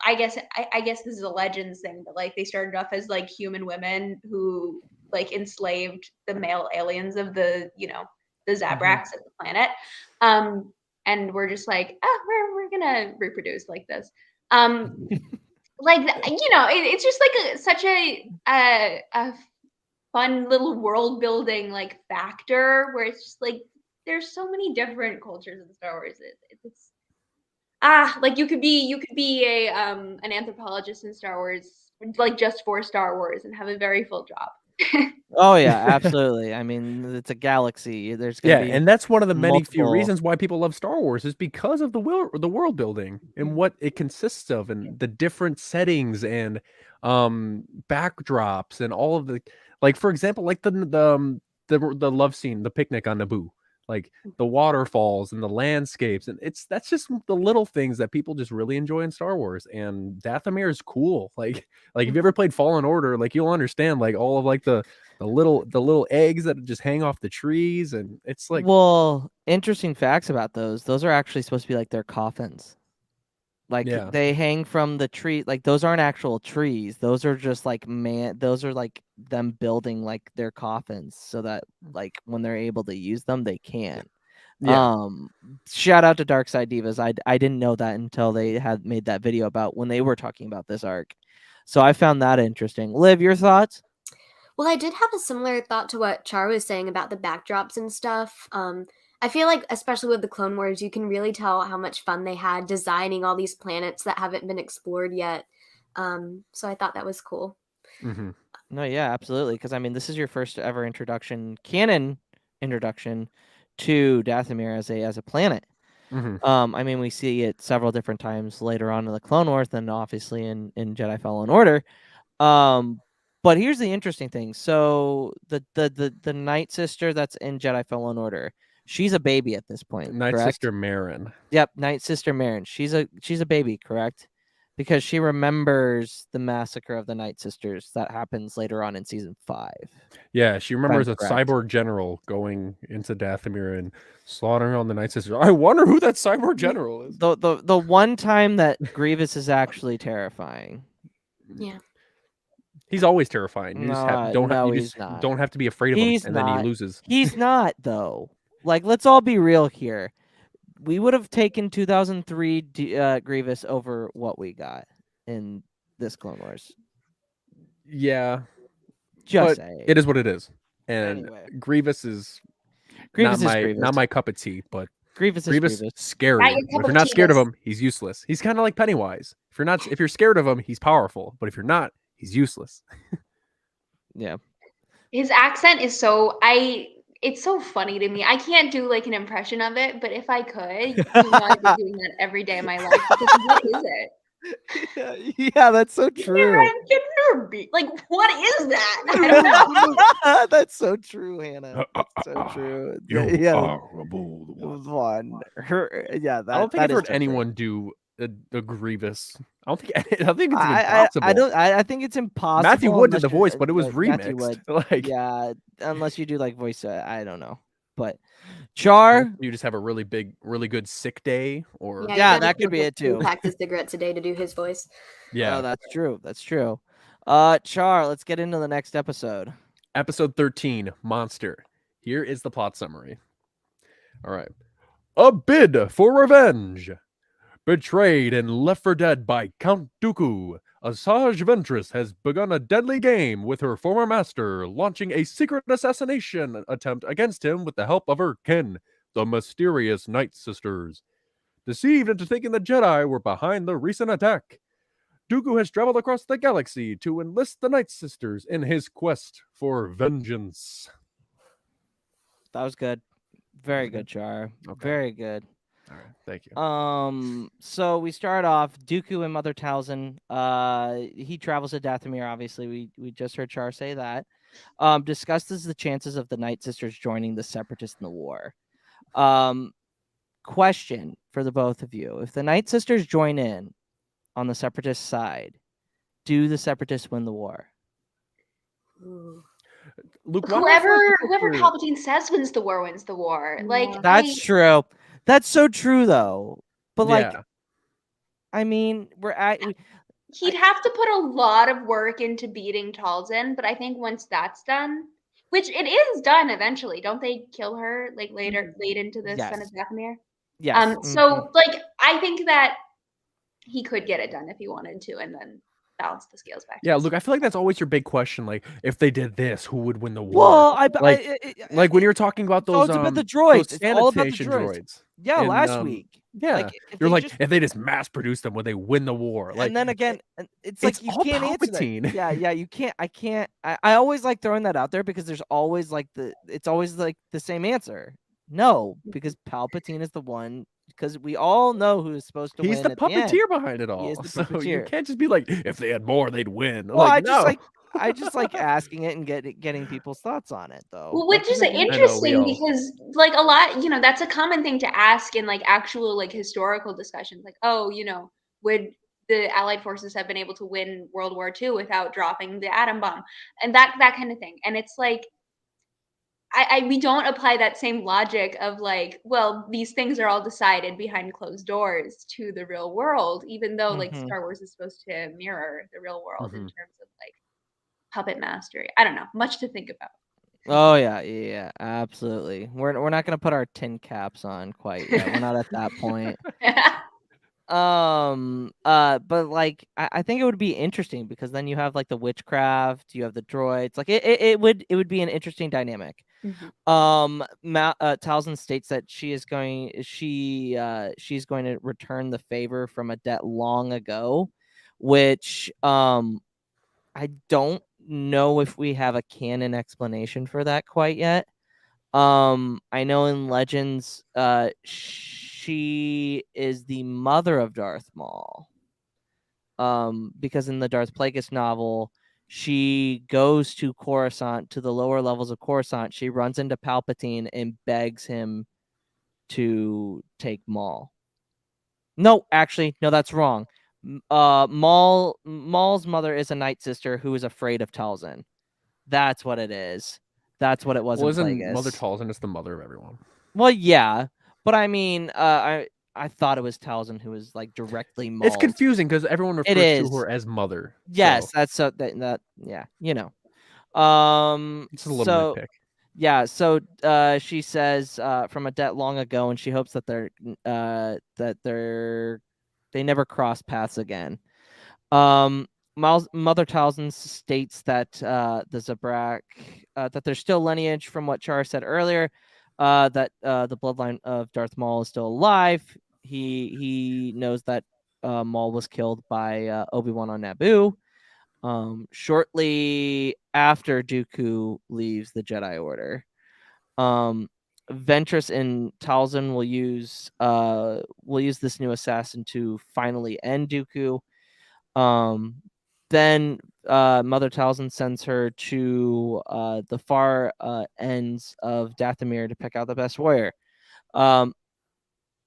I guess this is a Legends thing, but like they started off as like human women who like enslaved the male aliens of the, you know, the Zabraks of the planet, and we're just like, we're gonna reproduce like this, like, you know, it's just like such a fun little world building like factor where it's just like there's so many different cultures in Star Wars. It's like you could be a an anthropologist in Star Wars, like just for Star Wars, and have a very full job. Oh yeah, absolutely. I mean, it's a galaxy. There's gonna be and that's one of the many few multiple- reasons why people love Star Wars is because of the world building and what it consists of, and the different settings and backdrops and all of the, like, for example, like the love scene, the picnic on Naboo, like the waterfalls and the landscapes, and that's just the little things that people just really enjoy in Star Wars. And Dathomir is cool. Like if you ever played Fallen Order, like you'll understand like all of like the little eggs that just hang off the trees, and it's like, well, interesting facts about those are actually supposed to be like their coffins. Like they hang from the tree. Like those aren't actual trees. Those are just like those are like them building like their coffins so that like when they're able to use them, they can. Shout out to Dark Side Divas. I didn't know that until they had made that video about when they were talking about this arc. So I found that interesting. Liv, your thoughts? Well, I did have a similar thought to what Char was saying about the backdrops and stuff. I feel like, especially with the Clone Wars, you can really tell how much fun they had designing all these planets that haven't been explored yet. So I thought that was cool. No, yeah, absolutely. Because I mean, this is your first ever canon introduction to Dathomir as a planet. I mean, we see it several different times later on in the Clone Wars, and obviously in Jedi Fallen Order. But here's the interesting thing. So the Nightsister that's in Jedi Fallen Order, she's a baby at this point. Nightsister Marin. Yep, Nightsister Marin. She's a baby, correct? because she remembers the massacre of the Nightsisters that happens later on in season 5. Yeah, she remembers a correct. cyborg general going into Dathomir and slaughtering on the Nightsisters. I wonder who that cyborg general is. The one time that Grievous is actually terrifying. Yeah. He's always terrifying. You just have, don't No, you he's just not. don't have to be afraid of He's him, and then he not. loses. He's not, though. Like, let's all be real here. We would have taken 2003 Grievous over what we got in this Clone Wars. Yeah, Just but saying. it is what it is. And Anyway. Grievous is Grievous not my cup of tea, but Grievous is Grievous Grievous. scary. Not your But cup if you're of not tea, scared of that's- him, he's useless. He's kind of like Pennywise. If you're scared of him, he's powerful. But if you're not, he's useless. Yeah. His accent is it's so funny to me. I can't do like an impression of it, but if I could, I'd be doing that every day of my life. Because what is it? Yeah, that's so true. Like, what is that? I don't know. That's so true, Hannah. So true. Yeah, are a bold one. Her, yeah. That, I don't think that I've is heard so true. anyone do a Grievous. I don't think it's impossible. I think it's impossible. Matthew Wood did unless the you're- voice, but it was Matthew Wood, remixed. Like, yeah, unless you do like voice. I don't know, but Char. you just have a really good sick day, or you Yeah, gotta that could be smoke it too. 2 packs of cigarettes a day to do his voice. yeah. Oh, that's true. That's true. Char, let's get into the next episode. Episode 13, Monster. Here is the plot summary. All right. A bid for revenge. Betrayed and left for dead by Count Dooku, Asajj Ventress has begun a deadly game with her former master, launching a secret assassination attempt against him with the help of her kin, the mysterious Nightsisters. Deceived into thinking the Jedi were behind the recent attack, Dooku has traveled across the galaxy to enlist the Nightsisters in his quest for vengeance. That was good. Very good, Char. Okay. Very good. All right, thank you. So we start off Dooku and Mother Talzin. He travels to Dathomir. Obviously, we just heard Char say that. Discusses the chances of the Nightsisters joining the Separatists in the war. Question for the both of you: if the Nightsisters join in on the Separatist side, do the Separatists win the war? Ooh. Luke, why don't I feel Whoever like Palpatine says wins the war. Like, Yeah. That's true. That's so true, though. But like, Yeah. I mean, he'd have to put a lot of work into beating Talzin, but I think once that's done, which it is done eventually, don't they kill her like late into the Son of Dathomir? yes. So like I think that he could get it done if he wanted to, and then balance the scales back. Yeah, Luke, I feel like that's always your big question. Like, if they did this, who would win the war? Well, like when you're talking about those, it's about the droids. those It's all about the sanitation droids. Yeah, And, last week. Yeah, if you're they like, just- if they just mass produce them, would they win the war? Like, and then again, it's it's like you all can't answer that. Palpatine. Yeah, you can't. I can't. I always like throwing that out there because there's always like it's always like the same answer. No, because Palpatine is the one. Because we all know who's supposed to he's win. the at the end. puppeteer behind it all. He is the So you puppeteer. can't just be like, if they had more, they'd win. Well, like, no. I just like asking it and getting people's thoughts on it, though. Well, which is I know, we interesting all- because like a lot, that's a common thing to ask in like actual like historical discussions. Like, oh, would the Allied forces have been able to win World War II without dropping the atom bomb, and that kind of thing. And it's like, we don't apply that same logic of like, well, these things are all decided behind closed doors to the real world, even though like Star Wars is supposed to mirror the real world in terms of like puppet mastery. I don't know, much to think about. Oh yeah, absolutely. We're not gonna put our tin caps on quite yet. We're not at that point. But like I think it would be interesting because then you have like the witchcraft, you have the droids. Like it would be an interesting dynamic. Talzin states that she's going to return the favor from a debt long ago, which I don't know if we have a canon explanation for that quite yet. I know in Legends, she is the mother of Darth Maul. Because in the Darth Plagueis novel, she goes to Coruscant, to the lower levels of Coruscant. She runs into Palpatine and begs him to take Maul. No, actually, no, that's wrong. Maul's mother is a Nightsister who is afraid of Talzin. That's what it is. That's what it was Well, in isn't Mother Plagueis. Talzin is the mother of everyone? Well, yeah, but I mean, I thought it was Talzin who was like directly Maul's. It's confusing because everyone It refers to is. her as mother. Yes, so that's so that yeah, you know. it's a little So nitpick. yeah, so she says from a debt long ago, and she hopes that they never cross paths again. Mother Talzin states that the Zabrak that there's still lineage from what Char said earlier, that the bloodline of Darth Maul is still alive. He knows that Maul was killed by Obi-Wan on Naboo. Shortly after Dooku leaves the Jedi Order. Ventress and Talzin will use this new assassin to finally end Dooku. Then Mother Talzin sends her to the far ends of Dathomir to pick out the best warrior.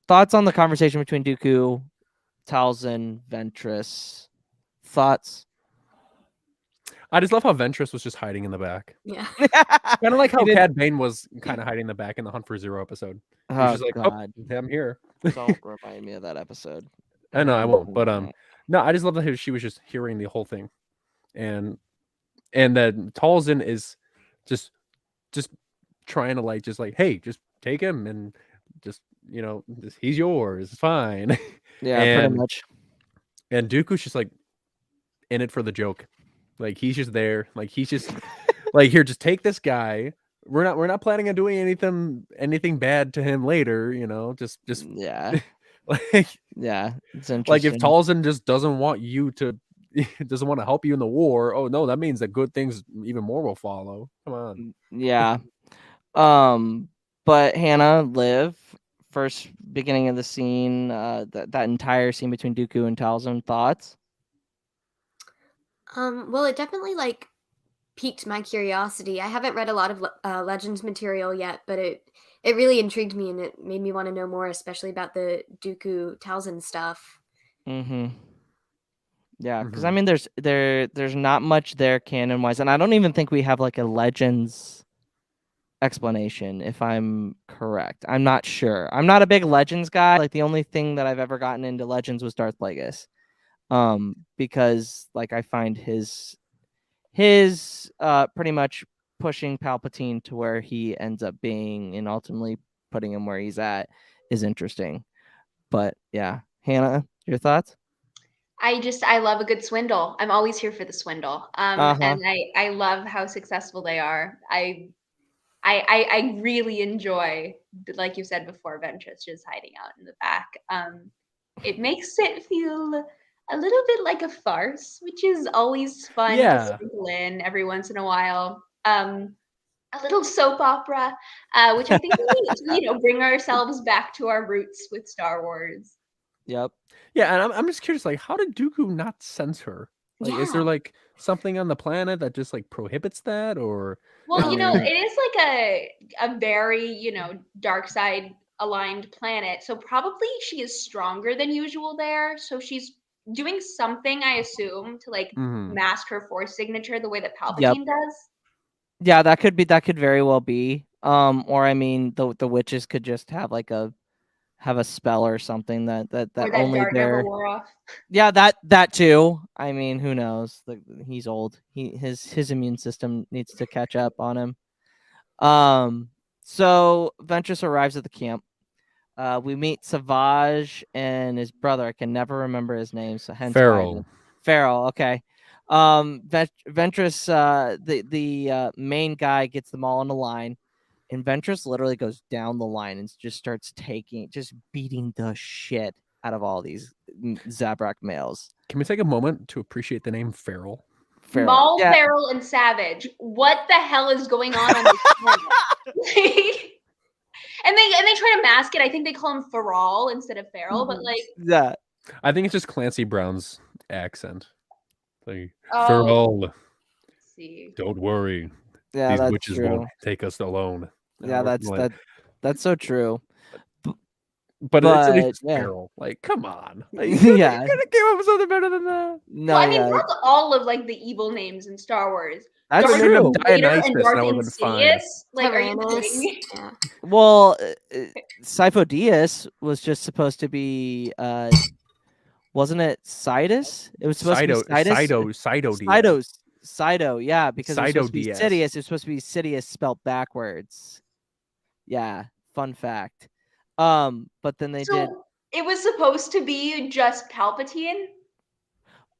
Thoughts on the conversation between Dooku, Talzin, Ventress? Thoughts? I just love how Ventress was just hiding in the back. Yeah. Kind of like how He did- Cad Bane was kind of hiding in the back in the Hunt for Zero episode. He was Oh just like, God! "Oh, I'm here." Don't remind me of that episode. I know I won't, but no, I just love that she was just hearing the whole thing, and then Talzin is just trying to like hey, just take him and just he's yours, it's fine. Yeah, and pretty much. and Dooku's just like in it for the joke, like he's just there, like he's just like, here, just take this guy. We're not planning on doing anything bad to him later, just Yeah, like yeah, it's interesting. like if Talzin just doesn't want you to doesn't want to help you in the war, oh no, that means that good things even more will follow. Come on. Yeah. But Hannah, Liv, first beginning of the scene, that entire scene between Dooku and Talzin, thoughts? Well, it definitely like piqued my curiosity. I haven't read a lot of Legends material yet, but it really intrigued me and it made me want to know more, especially about the Dooku Talzin stuff. Mm-hmm. Yeah, because I mean, there's not much there canon wise, and I don't even think we have like a Legends explanation, if I'm correct. I'm not sure. I'm not a big Legends guy. Like the only thing that I've ever gotten into Legends was Darth Plagueis. Because like I find his pretty much pushing Palpatine to where he ends up being and ultimately putting him where he's at is interesting. But yeah, Hannah, your thoughts? I love a good swindle. I'm always here for the swindle. And I love how successful they are. I really enjoy, like you said before, Ventress just hiding out in the back. It makes it feel a little bit like a farce, which is always fun to sprinkle in every once in a while. A little soap opera, which I think we need to, bring ourselves back to our roots with Star Wars. Yep. Yeah, and I'm just curious, like, how did Dooku not sense her? Like, is there like something on the planet that just like prohibits that, or? Well, it is like a very, dark side aligned planet. So probably she is stronger than usual there. So she's doing something, I assume, to like mask her force signature the way that Palpatine does. Yeah, that could very well be. Or I mean, the witches could just have like have a spell or something that Or that only dart their never wore off. Yeah, that too. I mean, who knows? He's old. His immune system needs to catch up on him. So Ventress arrives at the camp. We meet Savage and his brother. I can never remember his name, so hence Farrell. Farrell. Okay. Ventress, the main guy, gets them all on the line, and Ventress literally goes down the line and just starts beating the shit out of all these Zabrak males. Can we take a moment to appreciate the name Farrell? Maul, Farrell, and Savage. What the hell is going on this planet? And they try to mask it. I think they call him Farrell instead of Farrell, but like I think it's just Clancy Brown's accent. Like, Farrell. See. Don't worry. Yeah, these witches won't take us alone. Yeah, that's so true. But it's yeah. Farrell. Like, come on. Like, you Yeah. could have came up with something better than that. No, Well, I mean, yeah. that's all of like the evil names in Star Wars. That's Could've Darth named him true. Vader Dionysus, and and Darth that would've been fine. Insidious. Like, are you Tyrannus. kidding me? Yeah. Well, Sifo-Dyas was just supposed to be wasn't it Sidus? It was supposed to be Sidus. Sido, yeah, because it was supposed to be Sido-DS. Sidious. It was supposed to be Sidious spelled backwards. Yeah, fun fact. But then they did. So it was supposed to be just Palpatine.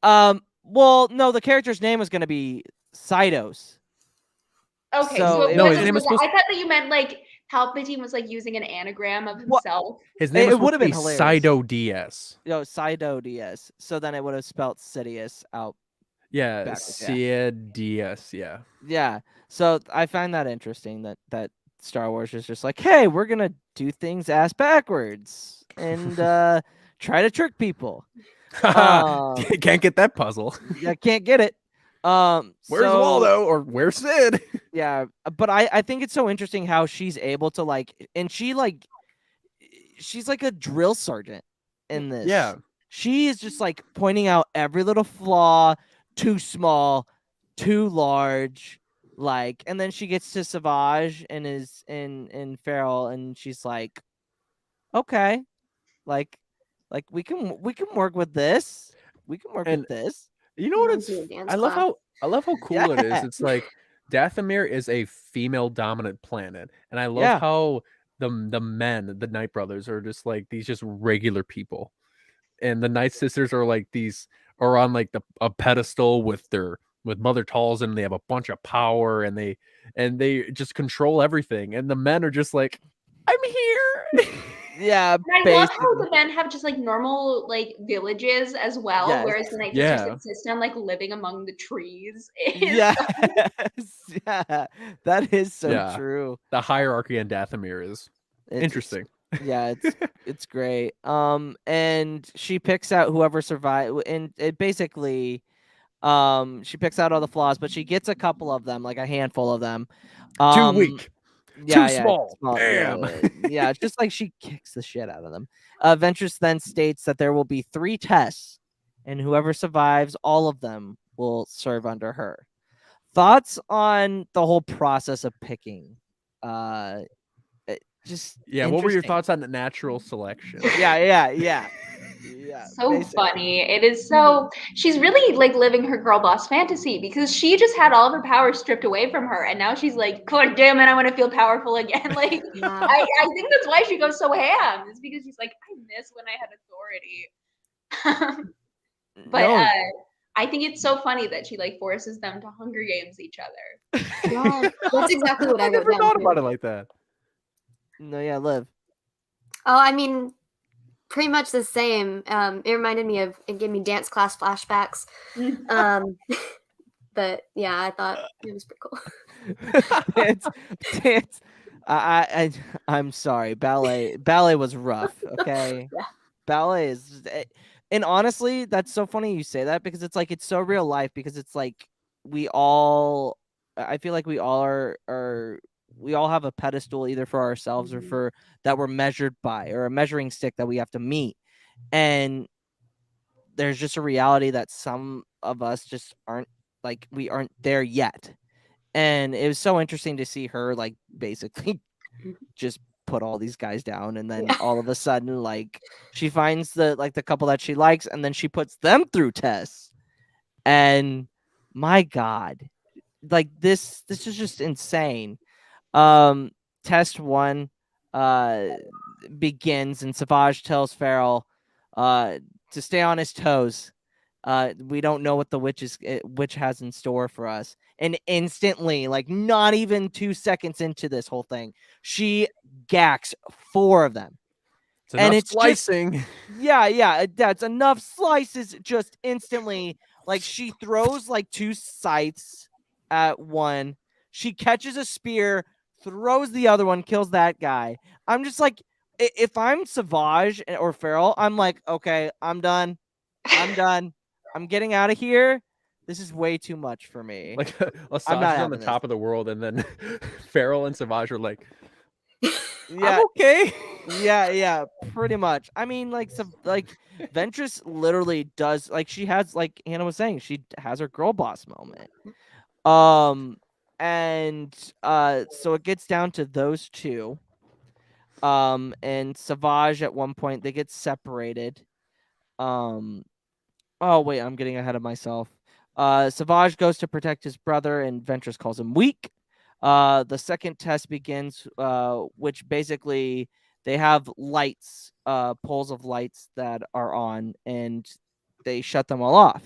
Well, no, the character's name was going to be Sidos. Okay, So so it it No, his wasn't name was like supposed I thought that you meant like Palpatine was like using an anagram of What? himself. His name It was supposed would've to be been hilarious. Sido-DS. Sido-DS. So then it would have spelled Sidious out. Yeah, Backwards, yeah. Sia-DS, yeah. Yeah. So I find that interesting that Star Wars is just like, hey, we're gonna do things ass backwards and try to trick people. Can't get that puzzle. Yeah, can't get it. Where's so, Waldo or where's Sid? Yeah, but I think it's so interesting how she's able to and she's like a drill sergeant in this. Yeah. She is just like pointing out every little flaw, too small, too large, and then she gets to Savage and is in Farrell, and she's like, okay, like we can work with this. We can work with this. You know what? Reminds me of dance I love how cool it is. Yeah. It's like Dathomir is a female dominant planet, and I love how the men, the Night Brothers, are just like these just regular people, and the Night Sisters are like are on like a pedestal with Mother Talzin, and they have a bunch of power, and they just control everything, and the men are just like, I'm here. Yeah, And I love how the men have just like normal like villages as well, Yes. whereas the Night Sisters insist on like living among the trees. Yes, yeah, that is so Yeah. true. The hierarchy in Dathomir is It's- interesting. Yeah, it's great. And she picks out whoever survived, and it basically, she picks out all the flaws, but she gets a couple of them, like a handful of them. Too weak. Yeah, Too yeah, small. Bam. Bam. Yeah, just like she kicks the shit out of them. Ventress then states that there will be 3 tests, and whoever survives all of them will serve under her. Thoughts on the whole process of picking? Just Yeah, what were your interesting. thoughts on the natural selection? Yeah. So basically. funny. It is so she's really like living her girl boss fantasy because she just had all of her power stripped away from her, and now she's like, God damn it, I want to feel powerful again. Like Yeah. I think that's why she goes so ham. It's because she's like, I miss when I had authority. But No, I think it's so funny that she like forces them to Hunger Games each other. Yeah, that's exactly what I I wrote never down. thought too. about it like that. no, yeah, Liv. Oh, I mean, pretty much the same. It reminded me of, it gave me dance class flashbacks. But yeah, I thought it was pretty cool. Dance. I'm sorry. Ballet was rough. Okay. Yeah. Ballet is, and honestly, that's so funny you say that because it's like it's so real life because it's like I feel like we all we all have a pedestal either for ourselves or for that we're measured by, or a measuring stick that we have to meet, and there's just a reality that some of us just aren't there yet. And it was so interesting to see her like basically just put all these guys down, and then all of a sudden like she finds the couple that she likes, and then she puts them through tests. And my god, like this is just insane. Test 1 begins, and Savage tells Farrell to stay on his toes. We don't know what the witch has in store for us. And instantly, like not even 2 seconds into this whole thing, she gacks 4 of them. It's enough And it's slicing. Yeah, that's enough slices just instantly. Like she throws like 2 scythes at one. She catches a spear, throws the other one, kills that guy. I'm just like, if I'm Savage or Farrell, I'm like, okay, I'm done. I'm getting out of here. This is way too much for me. Like I'm Asajj not is on the having top of the world, and then Farrell and Savage are like, Yeah, I'm okay. yeah, pretty much. I mean, like, Ventress literally does, like, she has, like Hannah was saying, she has her girl boss moment. And so it gets down to those two. And Savage at one point they get separated. Oh wait, I'm getting ahead of myself. Savage goes to protect his brother, and Ventress calls him weak. The second test begins, which basically they have lights, poles of lights that are on, and they shut them all off.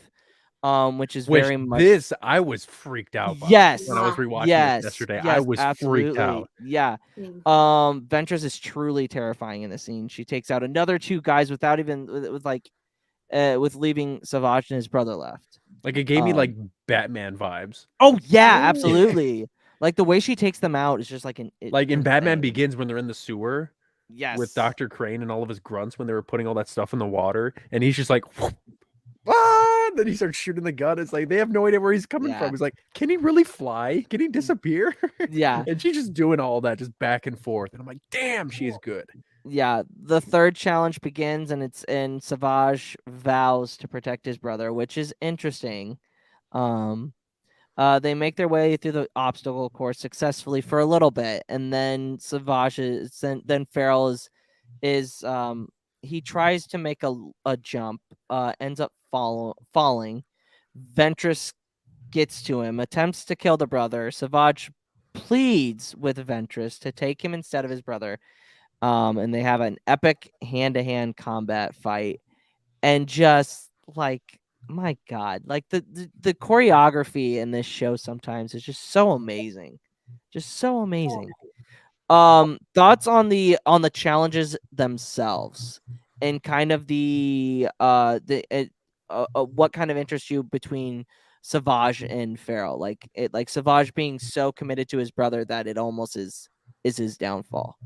Which is Which very much this I was freaked out by when I was rewatching this yesterday. I was freaked out. Yeah. Mm. Ventress is truly terrifying in this scene. She takes out another two guys without even with leaving Savage and his brother left. Like it gave me like Batman vibes. Oh yeah, Ooh. absolutely. Like the way she takes them out is just like Like in Batman insane. Begins when they're in the sewer Yes. with Dr. Crane and all of his grunts when they were putting all that stuff in the water, and he's just like, ah! Then he starts shooting the gun. It's like they have no idea where he's coming from. He's like, can he really fly? Can he disappear? Yeah. And she's just doing all that, just back and forth. And I'm like, damn, she is good. Yeah, the third challenge begins, and Savage vows to protect his brother, which is interesting. They make their way through the obstacle course successfully for a little bit, and then Savage then Farrell is he tries to make a jump, ends up falling. Ventress gets to him, attempts to kill the brother. Savage pleads with Ventress to take him instead of his brother. And they have an epic hand-to-hand combat fight, and just like, my God, like the choreography in this show sometimes is just so amazing, just so amazing. Thoughts on the challenges themselves, and kind of what kind of interests you between Savage and Farrell, like Savage being so committed to his brother that it almost is his downfall.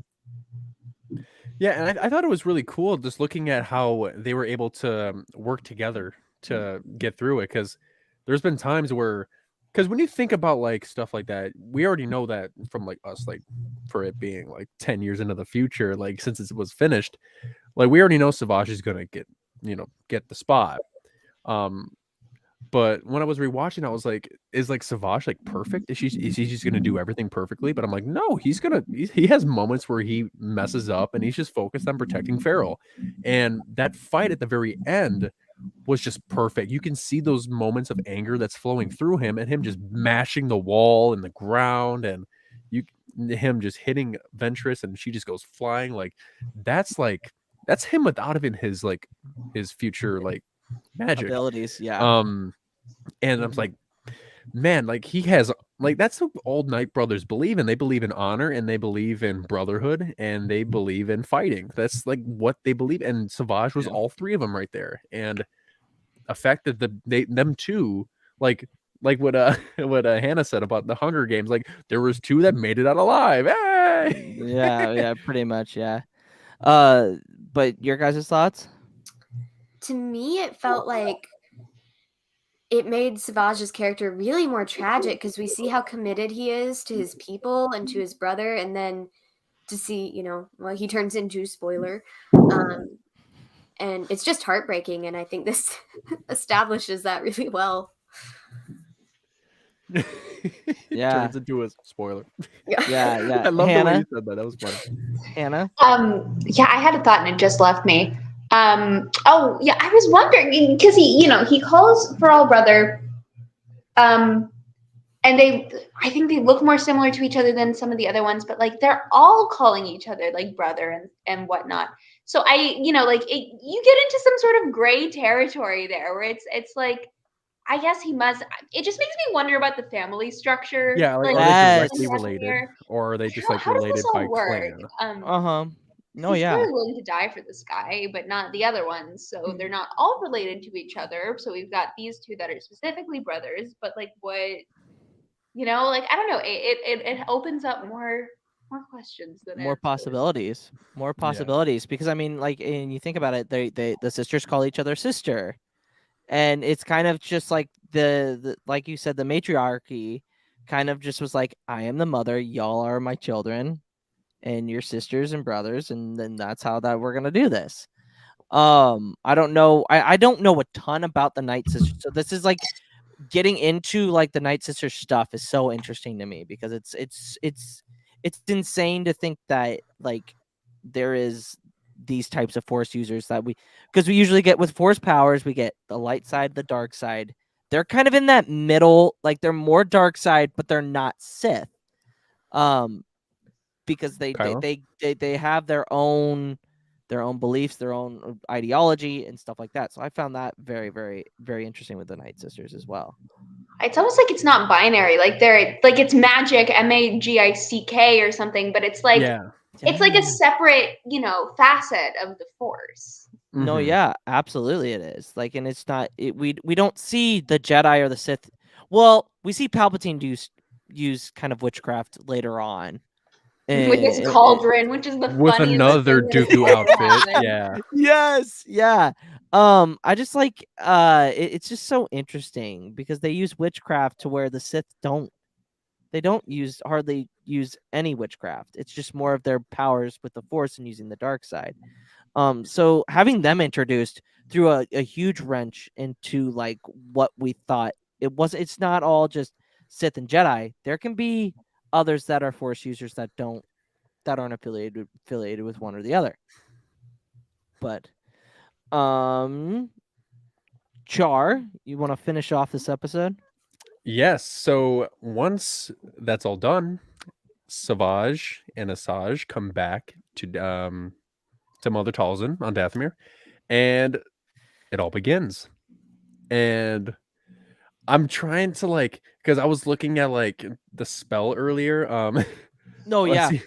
Yeah, and I thought it was really cool just looking at how they were able to work together to get through it. Because there's been times where, because when you think about like stuff like that, we already know that from like us, like for it being like 10 years into the future, like since it was finished, like we already know Savage is gonna get the spot. But when I was rewatching, I was like, is like Savage like perfect? Is he just gonna do everything perfectly? But I'm like, no, he has moments where he messes up and he's just focused on protecting Farrell. And that fight at the very end was just perfect. You can see those moments of anger that's flowing through him, and him just mashing the wall and the ground, and him just hitting Ventress, and she just goes flying. Like that's him without even his future like magic abilities. Yeah. And I'm like, man, like he has like that's what old Night Brothers believe in. They believe in honor, and they believe in brotherhood, and they believe in fighting. That's like what they believe. And Savage was all three of them right there, and affected them two, like what Hannah said about the Hunger Games. Like there was two that made it out alive. Hey! yeah, pretty much, yeah. But your guys' thoughts? To me, it felt like it made Savage's character really more tragic, because we see how committed he is to his people and to his brother, and then to see, well, he turns into spoiler. And it's just heartbreaking, and I think this establishes that really well. Yeah. Turns into a spoiler. Yeah. I love the way Hannah? you said that. That was funny. Hannah? Yeah, I had a thought and it just left me. Oh yeah, I was wondering because he calls Farrell brother, and I think they look more similar to each other than some of the other ones, but like they're all calling each other like brother and whatnot. So you get into some sort of gray territory there where it's like, I guess he must. It just makes me wonder about the family structure. Yeah, like are they directly related, or are they just like related by clan? No, he's yeah. really willing to die for this guy, but not the other ones. So they're not all related to each other. So we've got these two that are specifically brothers, but like what, I don't know. It opens up more questions than More answers. possibilities. Because I mean, like, and you think about it, the sisters call each other sister, and it's kind of just like the like you said, the matriarchy kind of just was like, I am the mother, y'all are my children. and your sisters and brothers, and then that's how that we're gonna do this. I don't know. I don't know a ton about the Nightsister, so this is like getting into like the Nightsister stuff is so interesting to me because it's insane to think that like there is these types of Force users that because we usually get with Force powers, we get the light side, the dark side. They're kind of in that middle, like they're more dark side, but they're not Sith. Because they have their own beliefs, their own ideology and stuff like that. So I found that very, very, very interesting with the Nightsisters as well. It's almost like it's not binary. Like they're like it's magic, MAGICK or something, but it's like it's like a separate, facet of the Force. No, yeah, absolutely it is. Like, and it's not we don't see the Jedi or the Sith. Well, we see Palpatine use kind of witchcraft later on. With his cauldron, which is the with funniest another thing Dooku outfit. Yeah. Yes. Yeah. I just like it's just so interesting because they use witchcraft to where the Sith don't. They don't hardly use any witchcraft. It's just more of their powers with the Force and using the dark side. So having them introduced threw a huge wrench into like what we thought it was. It's not all just Sith and Jedi. There can be others that are Force users that aren't affiliated with one or the other. But Char, you want to finish off this episode? Yes. So once that's all done, Savage and Asajj come back to Mother Talzin on Dathomir, and it all begins. And I'm trying to because I was looking at the spell earlier. No, yeah. See.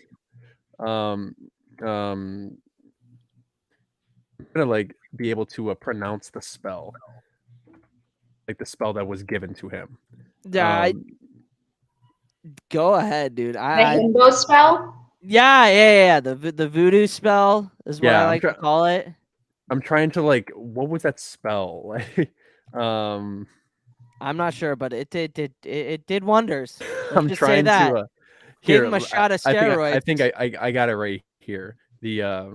I'm gonna be able to pronounce the spell, like the spell that was given to him. Yeah, go ahead, dude. The Himbo spell. Yeah. The voodoo spell is what I like to call it. I'm trying to what was that spell? I'm not sure, but it did wonders. I'm trying to give him a shot of steroids. I think I got it right here. The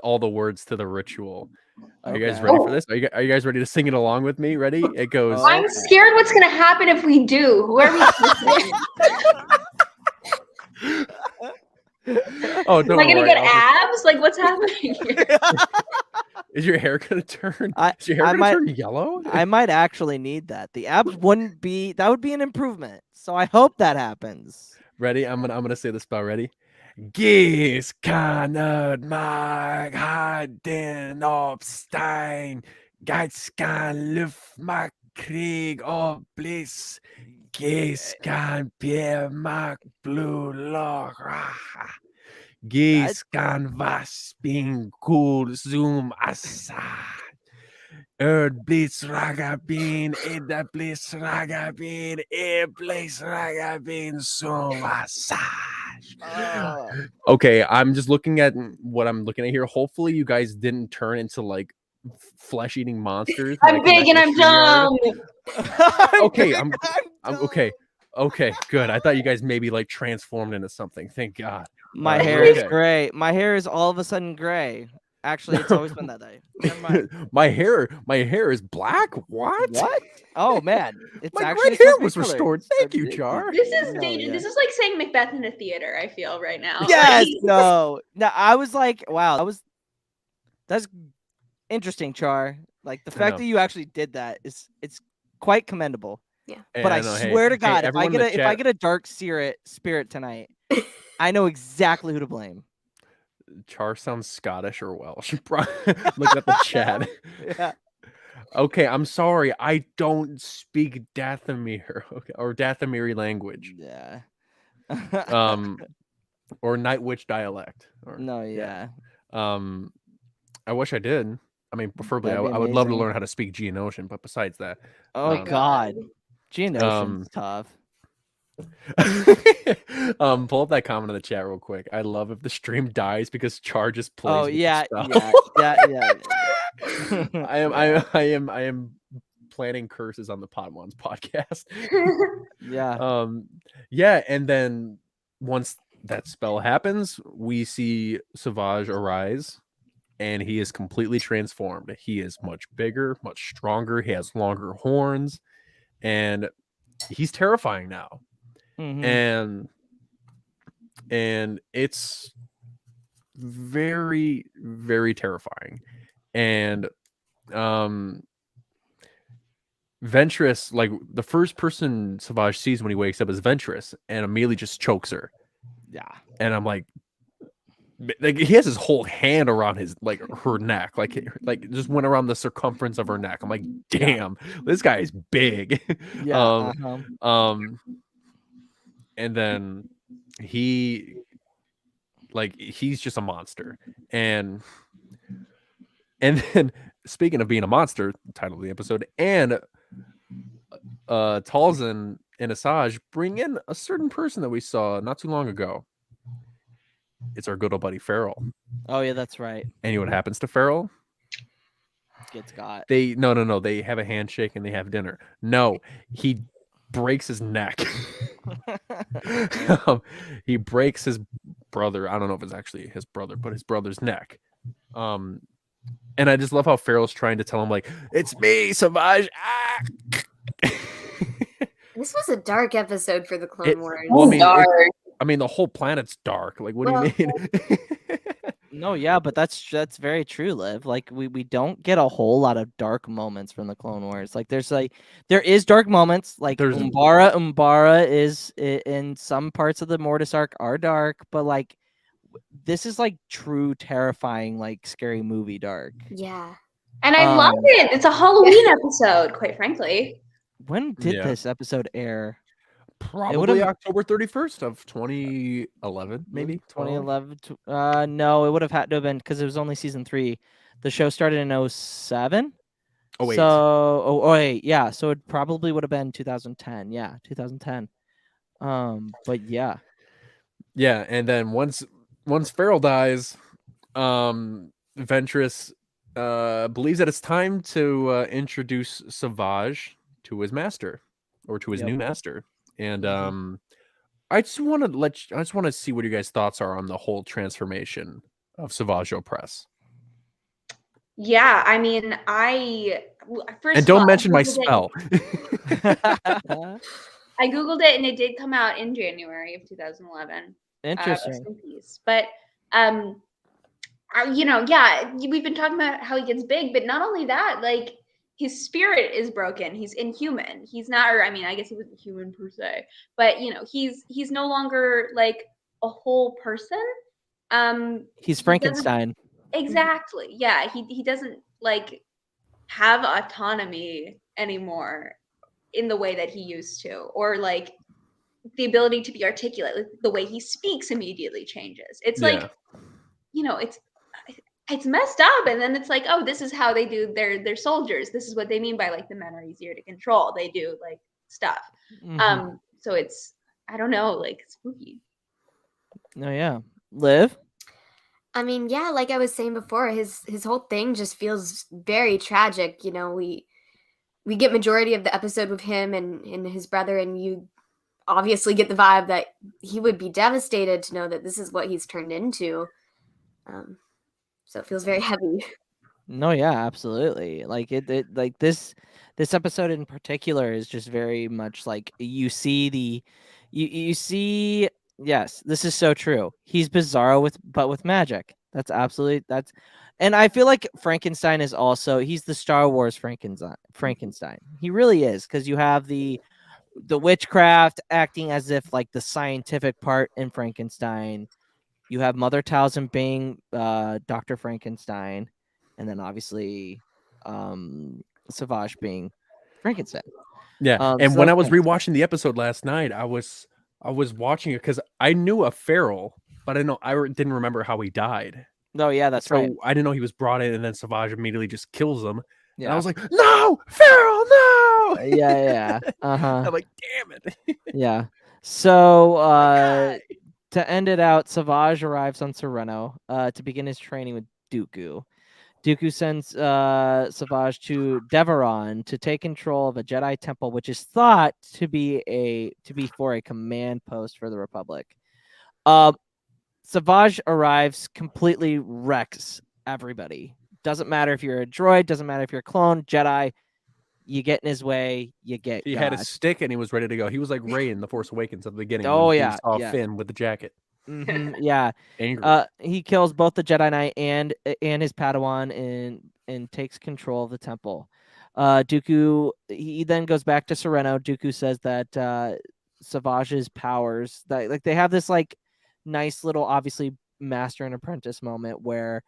all the words to the ritual. Are you guys ready for this? Are you guys ready to sing it along with me? Ready? It goes. I'm scared what's gonna happen if we do. Who are we kissing? Oh, don't Am I gonna worry. get abs? Like, what's happening here? Is your hair gonna turn? Is your hair gonna turn yellow? I might actually need that. The abs wouldn't be. That would be an improvement. So I hope that happens. Ready? I'm gonna say the spell. Ready? Gis kann mag Hayden obstein, Geiz kann Luft mag Krieg ob Bliss, Gis kann Bier mag Blutloch, Gis kann was bin cool zoom assad. Blitz Ragabin, Eda Blitz Ragabin, Blitz Ragabin, so massage. Okay, I'm just looking at what I'm looking at here. Hopefully, you guys didn't turn into flesh-eating monsters. I'm big and I'm dumb. Okay, I'm okay. Okay, good. I thought you guys maybe transformed into something. Thank God. My hair is gray. My hair is all of a sudden gray. Actually, it's always been that day. Never mind. my hair is black. What? Oh man, it's my actually gray hair was restored. Thank you, Char. This is dangerous. This is like saying Macbeth in a theater. I feel right now. Yes. No. I was like, wow, that's interesting, Char. Like the fact that you actually did that it's quite commendable. Yeah. But I swear to God, if I get a dark spirit tonight, I know exactly who to blame. Char sounds Scottish or Welsh. Look at the chat. Yeah. Okay, I'm sorry. I don't speak Dathomir, or Dathomiri language. Yeah. Or Night Witch dialect. I wish I did. I mean, preferably, I would love to learn how to speak Geonosian, but besides that. Oh God, Geonosian's tough. Pull up that comment in the chat real quick. I love if the stream dies because Char just plays. Oh yeah. I am planning curses on the Podwans podcast. Yeah. Yeah, and then once that spell happens, we see Savage arise, and he is completely transformed. He is much bigger, much stronger. He has longer horns, and he's terrifying now. Mhm. And it's very, very terrifying. And Ventress, like the first person Savage sees when he wakes up is Ventress, and immediately just chokes her. Yeah. And I'm like he has his whole hand around his her neck, like just went around the circumference of her neck. I'm like, damn, this guy is big. Yeah. And then he's just a monster. And then speaking of being a monster, the title of the episode, and Talzin and Asajj bring in a certain person that we saw not too long ago. It's our good old buddy Farrell. Oh yeah, that's right. And you know what happens to Farrell? Gets got. No. They have a handshake and they have dinner. No, he breaks his neck. He breaks his brother. I don't know if it's actually his brother, but his brother's neck. And I just love how Farrell's trying to tell him, like, it's me, Savage. Ah! This was a dark episode for the Clone Wars. Well, I mean, the whole planet's dark. Like, what do you mean? No, yeah, but that's very true, Liv. Like we don't get a whole lot of dark moments from the Clone Wars. Like there is dark moments. Like Umbara is in some parts of the Mortis arc are dark, but like this is like true terrifying, like scary movie dark. Yeah. And I loved it. It's a Halloween episode, quite frankly. When did this episode air? Probably October 31st of 2011, maybe 2011. No, it would have had to have been because it was only season 3. The show started in 07. Oh wait. So wait, yeah. So it probably would have been 2010. Yeah, 2010. But yeah. Yeah, and then once Farrell dies, Ventress believes that it's time to introduce Savage to his master, or to his new master. And I just want to see what you guys' thoughts are on the whole transformation of Savage Opress. Yeah, I mean, and don't mention my spell. I googled it, and it did come out in January of 2011. Interesting. But we've been talking about how he gets big, but not only that, like, his spirit is broken. He's inhuman. He's not, or I mean, I guess he wasn't human per se, but he's no longer like a whole person. He's Frankenstein. Exactly. Yeah. He doesn't like have autonomy anymore in the way that he used to, or like the ability to be articulate. Like, the way he speaks immediately changes. It's like, it's messed up, and then it's like, oh, this is how they do their soldiers. This is what they mean by like the men are easier to control. They do like stuff. So it's, I don't know, like spooky. No, yeah. Liv? I mean, yeah, like I was saying before, his whole thing just feels very tragic. We get majority of the episode with him and his brother, and you obviously get the vibe that he would be devastated to know that this is what he's turned into. So it feels very heavy. No, yeah, absolutely. Like it like this episode in particular is just very much like you see yes, this is so true. He's Bizarro with magic. And I feel like Frankenstein is also, he's the Star Wars Frankenstein. He really is, because you have the witchcraft acting as if like the scientific part in Frankenstein. You have Mother Talzin being Dr. Frankenstein, and then obviously Savage being Frankenstein. Yeah, and when I was rewatching the episode last night, I was watching it because I knew a Farrell, but I didn't remember how he died. No, yeah, that's right. I didn't know he was brought in, and then Savage immediately just kills him. Yeah. And I was like, no, Farrell, no. Yeah. I'm like, damn it. Yeah. So to end it out, Savage arrives on Sereno to begin his training with Dooku. Dooku sends Savage to Deveron to take control of a Jedi temple, which is thought to be for a command post for the Republic. Savage arrives, completely wrecks everybody. Doesn't matter if you're a droid, doesn't matter if you're a clone, Jedi. You get in his way, you get He got. had a stick and he was ready to go. He was like Rey in The Force Awakens at the beginning. Oh, when yeah, he saw yeah. Finn with the jacket. Yeah. Angry. He kills both the Jedi Knight and his Padawan and takes control of the temple. Dooku, he then goes back to Sereno. Dooku says that Savage's powers, that like they have this like nice little obviously master and apprentice moment where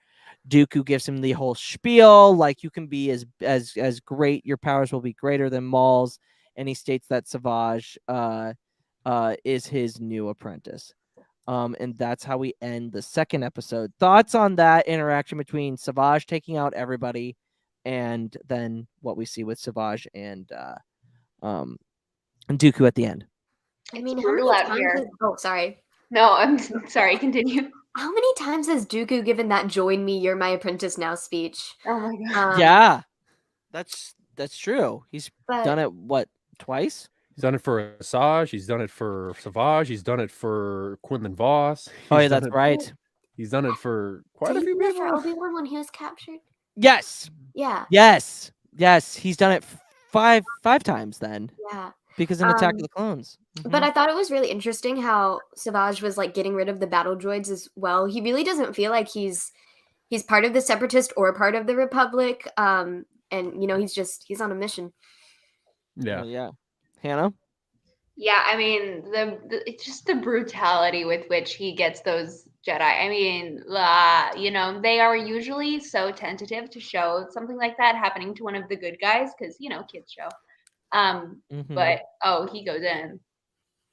Dooku gives him the whole spiel, like you can be as great, your powers will be greater than Maul's, and he states that Savage is his new apprentice. And that's how we end the second episode. Thoughts on that interaction between Savage taking out everybody, and then what we see with Savage and Dooku at the end. I It's mean, how brutal many out times? here. Oh, sorry. No, I'm sorry. Continue. How many times has Dooku given that "Join me, you're my apprentice now" speech? Oh my god. Yeah, that's true. He's but done it what, twice? He's done it for Asajj. He's done it for Savage. He's done it for Quinlan Voss. Oh, yeah, He's done that's it- right. He's done it for quite did a he few do it for people. Obi-Wan when he was captured? Yes, Yeah, yes. He's done it five times then, yeah. because in Attack of Um, the Clones. But I thought it was really interesting how Savage was like getting rid of the battle droids as well. He really doesn't feel like he's part of the Separatist or part of the Republic. And you know, he's on a mission. Yeah. Yeah. Hannah? Yeah, I mean it's just the brutality with which he gets those Jedi. I mean, you know, they are usually so tentative to show something like that happening to one of the good guys because you know kids show. But he goes in.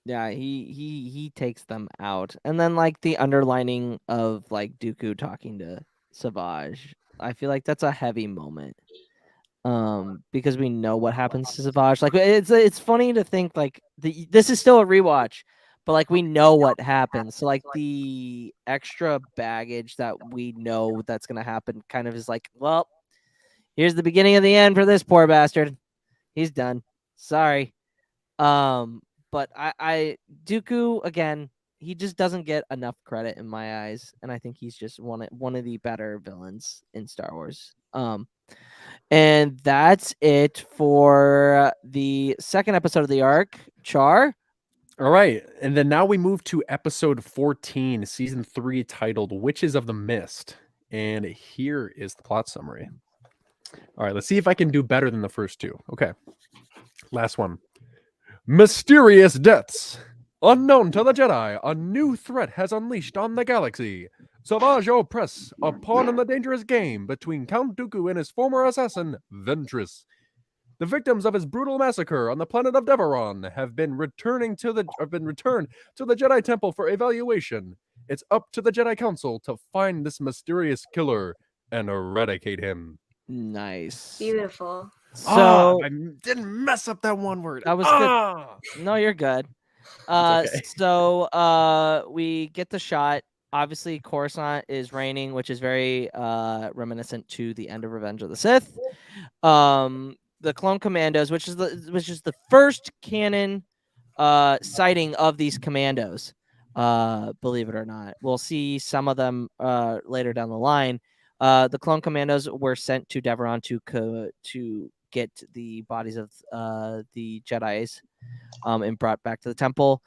Yeah, he takes them out. And then like the underlining of like Dooku talking to Savage, I feel like that's a heavy moment. Because we know what happens to Savage. Like it's funny to think like this is still a rewatch, but like we know what happens. So like the extra baggage that we know that's gonna happen kind of is like, well, here's the beginning of the end for this poor bastard. He's done. Sorry. But I Dooku again, he just doesn't get enough credit in my eyes, and I think he's just one of the better villains in Star Wars. And that's it for the second episode of the arc. Char. All right. And then now we move to episode 14, season 3, titled Witches of the Mist. And here is the plot summary. All right, let's see if I can do better than the first two. Okay. Last one. Mysterious deaths. Unknown to the Jedi, a new threat has unleashed on the galaxy. Savage opress, a pawn in the dangerous game between Count Dooku and his former assassin, Ventress. The victims of his brutal massacre on the planet of Deveron have been returned to the Jedi Temple for evaluation. It's up to the Jedi Council to find this mysterious killer and eradicate him. Nice. Beautiful. So I didn't mess up that one word. That was good. No, you're good. okay. So we get the shot. Obviously, Coruscant is raining, which is very reminiscent to the end of Revenge of the Sith. The Clone Commandos, which is the first canon sighting of these commandos. Believe it or not, we'll see some of them later down the line. The Clone Commandos were sent to Deveron to get the bodies of the Jedis and brought back to the temple.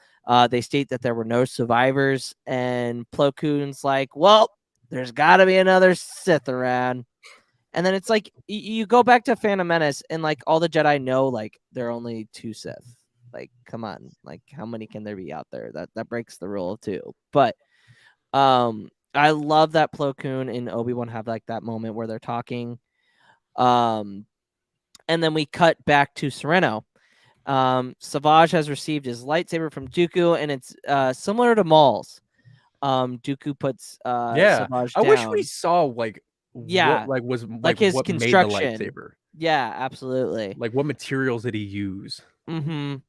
They state that there were no survivors, and Plo Koon's like, well, there's got to be another Sith around. And then it's like you go back to Phantom Menace, and like all the Jedi know like there are only 2 Sith. Like, come on, like how many can there be out there? That breaks the rule of 2. But I love that Plo Koon and Obi-Wan have like that moment where they're talking. And then we cut back to Sereno. Savage has received his lightsaber from Dooku, and it's similar to Maul's. Dooku puts Savage down. I wish we saw like Yeah, what was his what made the construction. lightsaber. Yeah, absolutely. Like what materials did he use? Dooku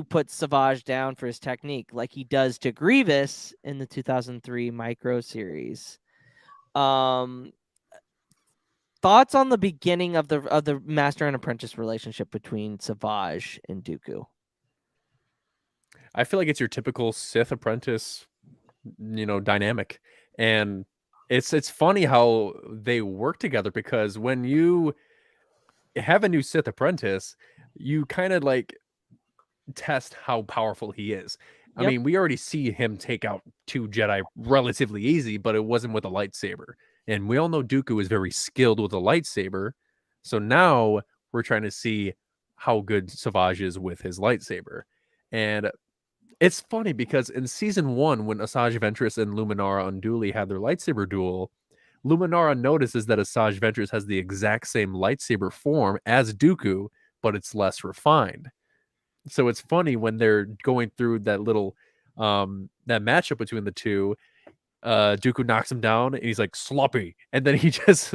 puts Savage down for his technique, like he does to Grievous in the 2003 Micro series. Thoughts on the beginning of the master and apprentice relationship between Savage and Dooku? I feel like it's your typical Sith apprentice, dynamic. And it's funny how they work together, because when you have a new Sith apprentice, you kind of like test how powerful he is. I Yep. mean, we already see him take out 2 Jedi relatively easy, but it wasn't with a lightsaber. And we all know Dooku is very skilled with a lightsaber. So now we're trying to see how good Savage is with his lightsaber. And it's funny because in season 1, when Asajj Ventress and Luminara Unduli had their lightsaber duel, Luminara notices that Asajj Ventress has the exact same lightsaber form as Dooku, but it's less refined. So it's funny when they're going through that little that matchup between the two. Dooku knocks him down and he's like sloppy, and then he just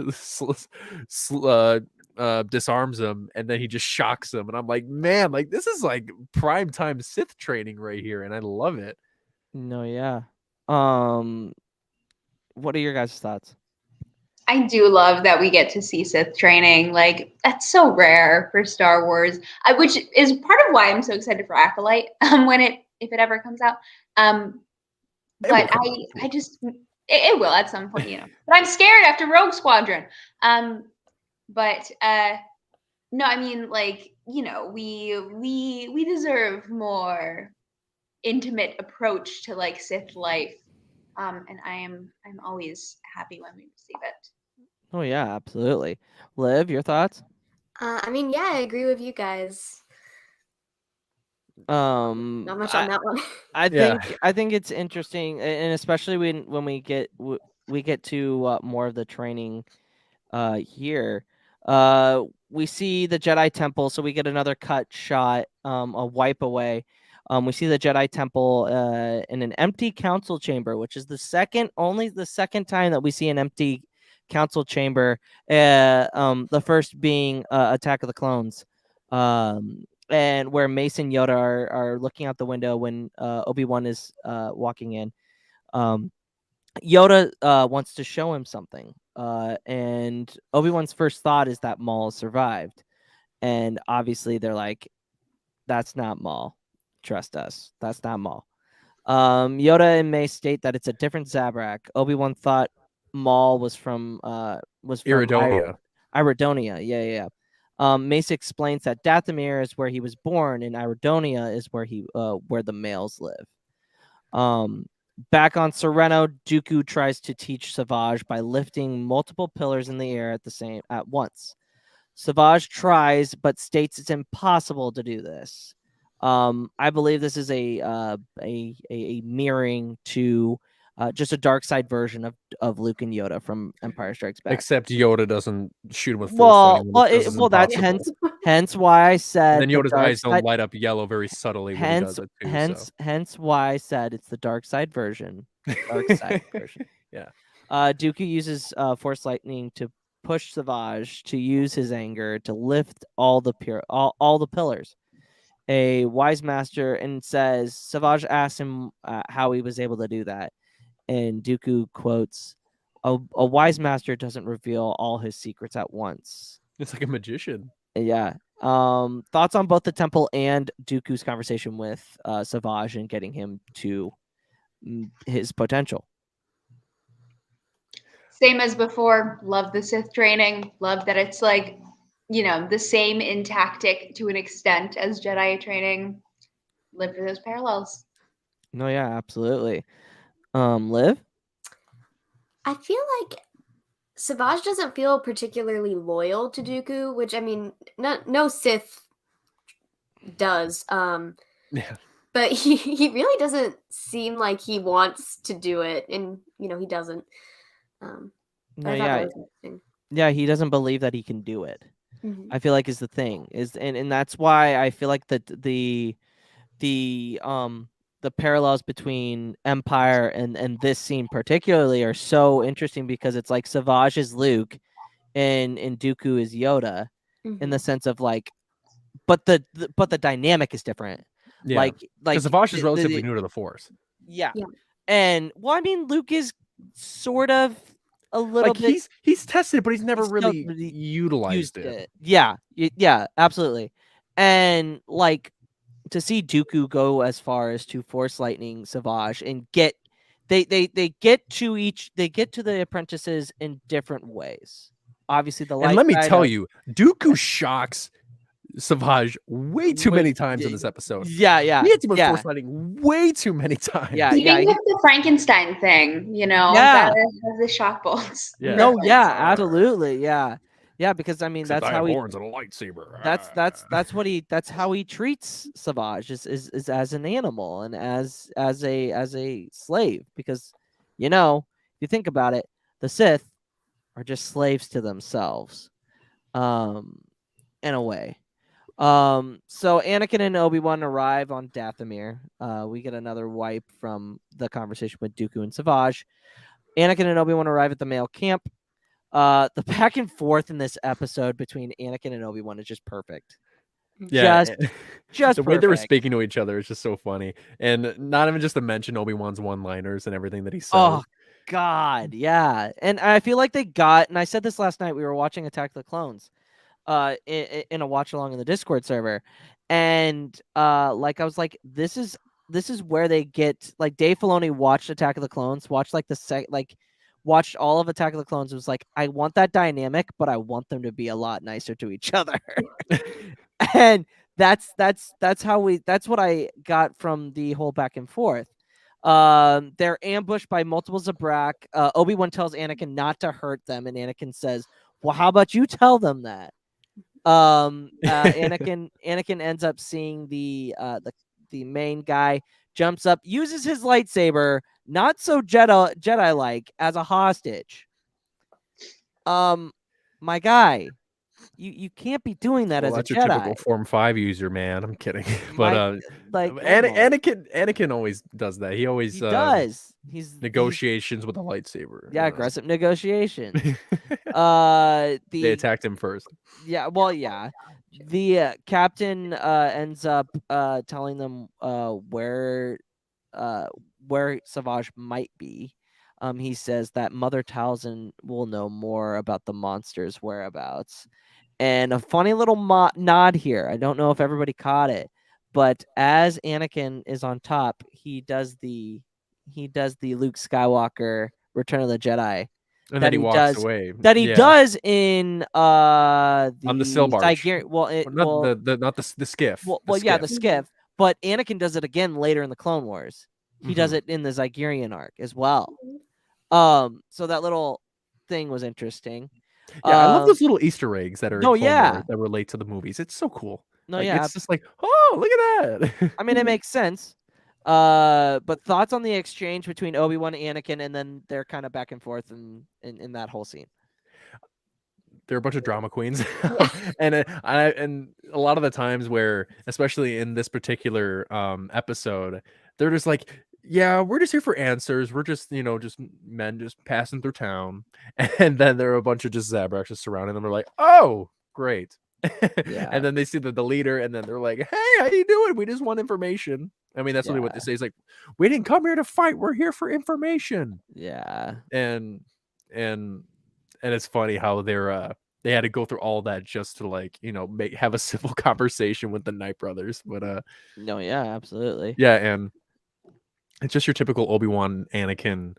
disarms him, and then he just shocks him, and I'm like, man, like this is like prime time Sith training right here, and I love it. No, yeah. What are your guys' thoughts? I do love that we get to see Sith training. Like, that's so rare for Star Wars, which is part of why I'm so excited for Acolyte if it ever comes out. But I just it will at some point, But I'm scared after Rogue Squadron. But no, I mean, like, we deserve more intimate approach to like Sith life. And I'm always happy when we receive it. Oh yeah, absolutely. Liv, your thoughts? I mean, yeah, I agree with you guys. Not much on that one. I think it's interesting, and especially when we get to more of the training here. We see the Jedi Temple, so we get another cut shot, a wipe away. We see the Jedi Temple in an empty council chamber, which is only the second time that we see an empty council chamber. The first being Attack of the Clones, and where Mace and Yoda are looking out the window when Obi-Wan is walking in. Yoda wants to show him something, and Obi-Wan's first thought is that Maul survived, and obviously they're like, "That's not Maul. Trust us. That's not Maul." Yoda and Mace state that it's a different Zabrak. Obi-Wan thought Maul was from Iridonia. Iridonia. Yeah. Mace explains that Dathomir is where he was born, and Iridonia is where the males live. Back on Sereno, Dooku tries to teach Savage by lifting multiple pillars in the air at once. Savage tries, but states it's impossible to do this. I believe this is a mirroring to just a dark side version of Luke and Yoda from Empire Strikes Back. Except Yoda doesn't shoot him with force. That's hence why I said. And then Yoda's eyes don't light up yellow very subtly when he does it too. Hence why I said it's the dark side version. Yeah. Dooku uses force lightning to push Savage to use his anger to lift all the pillars. A wise master and says Savage asked him how he was able to do that, and Dooku quotes, "A wise master doesn't reveal all his secrets at once." It's like a magician. Yeah. Thoughts on both the temple and Dooku's conversation with Savage and getting him to his potential? Same as before. Love the Sith training. Love that it's like, the same in tactic to an extent as Jedi training. Live for those parallels. No, yeah, absolutely. Liv? I feel like Savage doesn't feel particularly loyal to Dooku, which, I mean, no Sith does. Yeah. But he really doesn't seem like he wants to do it, and he doesn't. Yeah, he doesn't believe that he can do it. Mm-hmm. I feel like is the thing and that's why I feel like that the parallels between Empire and this scene particularly are so interesting, because it's like Savage is Luke and Dooku is Yoda, in the sense of like, but the dynamic is different. Yeah. Like Savage is relatively new to the Force. Yeah. And well, I mean, Luke is sort of a little bit. He's tested, but he's never really utilized it. Yeah, absolutely. And like Dooku go as far as to Force Lightning Savage and get they get to the apprentices in different ways. Obviously, the light And let me side tell of- you, Dooku shocks Savage way too many times in this episode. Yeah, He hits him with yeah. Force Lightning way too many times. Yeah, Keeping with the Frankenstein thing, you know, Yeah. that has the shock bolts. Yeah. No, reference. yeah, absolutely, yeah, because I mean Except that's I how have he horns and a lightsaber. that's how he treats Savage is as an animal and as a slave, because if you think about it, the Sith are just slaves to themselves, in a way. So Anakin and Obi-Wan arrive on Dathomir. We get another wipe from the conversation with Dooku and Savage. Anakin and Obi-Wan arrive at the male camp. The back and forth in this episode between Anakin and Obi-Wan is just perfect. Yeah, Just the way they were perfect. speaking to each other is just so funny, and not even just to mention Obi-Wan's one-liners and everything that he says. Oh God, yeah. And I feel like they got, and I said this last night, we were watching Attack of the Clones in a watch along in the Discord server, and like I was like, this is where they get, like, Dave Filoni watched Attack of the Clones, watched watched all of Attack of the Clones. It was like, I want that dynamic, but I want them to be a lot nicer to each other. And that's what I got from the whole back and forth. They're ambushed by multiple Zabrak. Obi-Wan tells Anakin not to hurt them, and Anakin says, well, how about you tell them that? Anakin ends up seeing the main guy, jumps up, uses his lightsaber, not so Jedi like, as a hostage. My guy, you can't be doing that as a That's Jedi. your typical Form 5 user, man. I'm kidding, but like Anakin always does that. He always does. He's negotiations with a lightsaber. Yeah, aggressive negotiation. They attacked him first. Yeah, well, yeah. The captain ends up telling them where Savage might be. He says that Mother Talzin will know more about the monster's whereabouts. And a funny little nod here. I don't know if everybody caught it, but as Anakin is on top, he does the Luke Skywalker Return of the Jedi. And then he walks away. That he does in on the sail barge. Not the skiff. The skiff. But Anakin does it again later in the Clone Wars. He does it in the Zygerian arc as well. So that little thing was interesting. Yeah, I love those little Easter eggs that are in Clone Wars that relate to the movies. It's so cool. It's just like, oh, look at that. I mean, it makes sense. But thoughts on the exchange between Obi-Wan and Anakin, and then they're kind of back and forth in that whole scene. They're a bunch of drama queens, and a lot of the times where, especially in this particular episode, they're just like, yeah, we're just here for answers. We're just, just men just passing through town, and then there are a bunch of just Zabraks just surrounding them. They're like, oh, great. And then they see the leader, and then they're like, hey, how you doing? We just want information. I mean, that's really what they say. It's like, we didn't come here to fight. We're here for information. Yeah. And it's funny how they had to go through all that just to have a civil conversation with the Knight brothers. But no, yeah, absolutely. Yeah, and it's just your typical Obi-Wan Anakin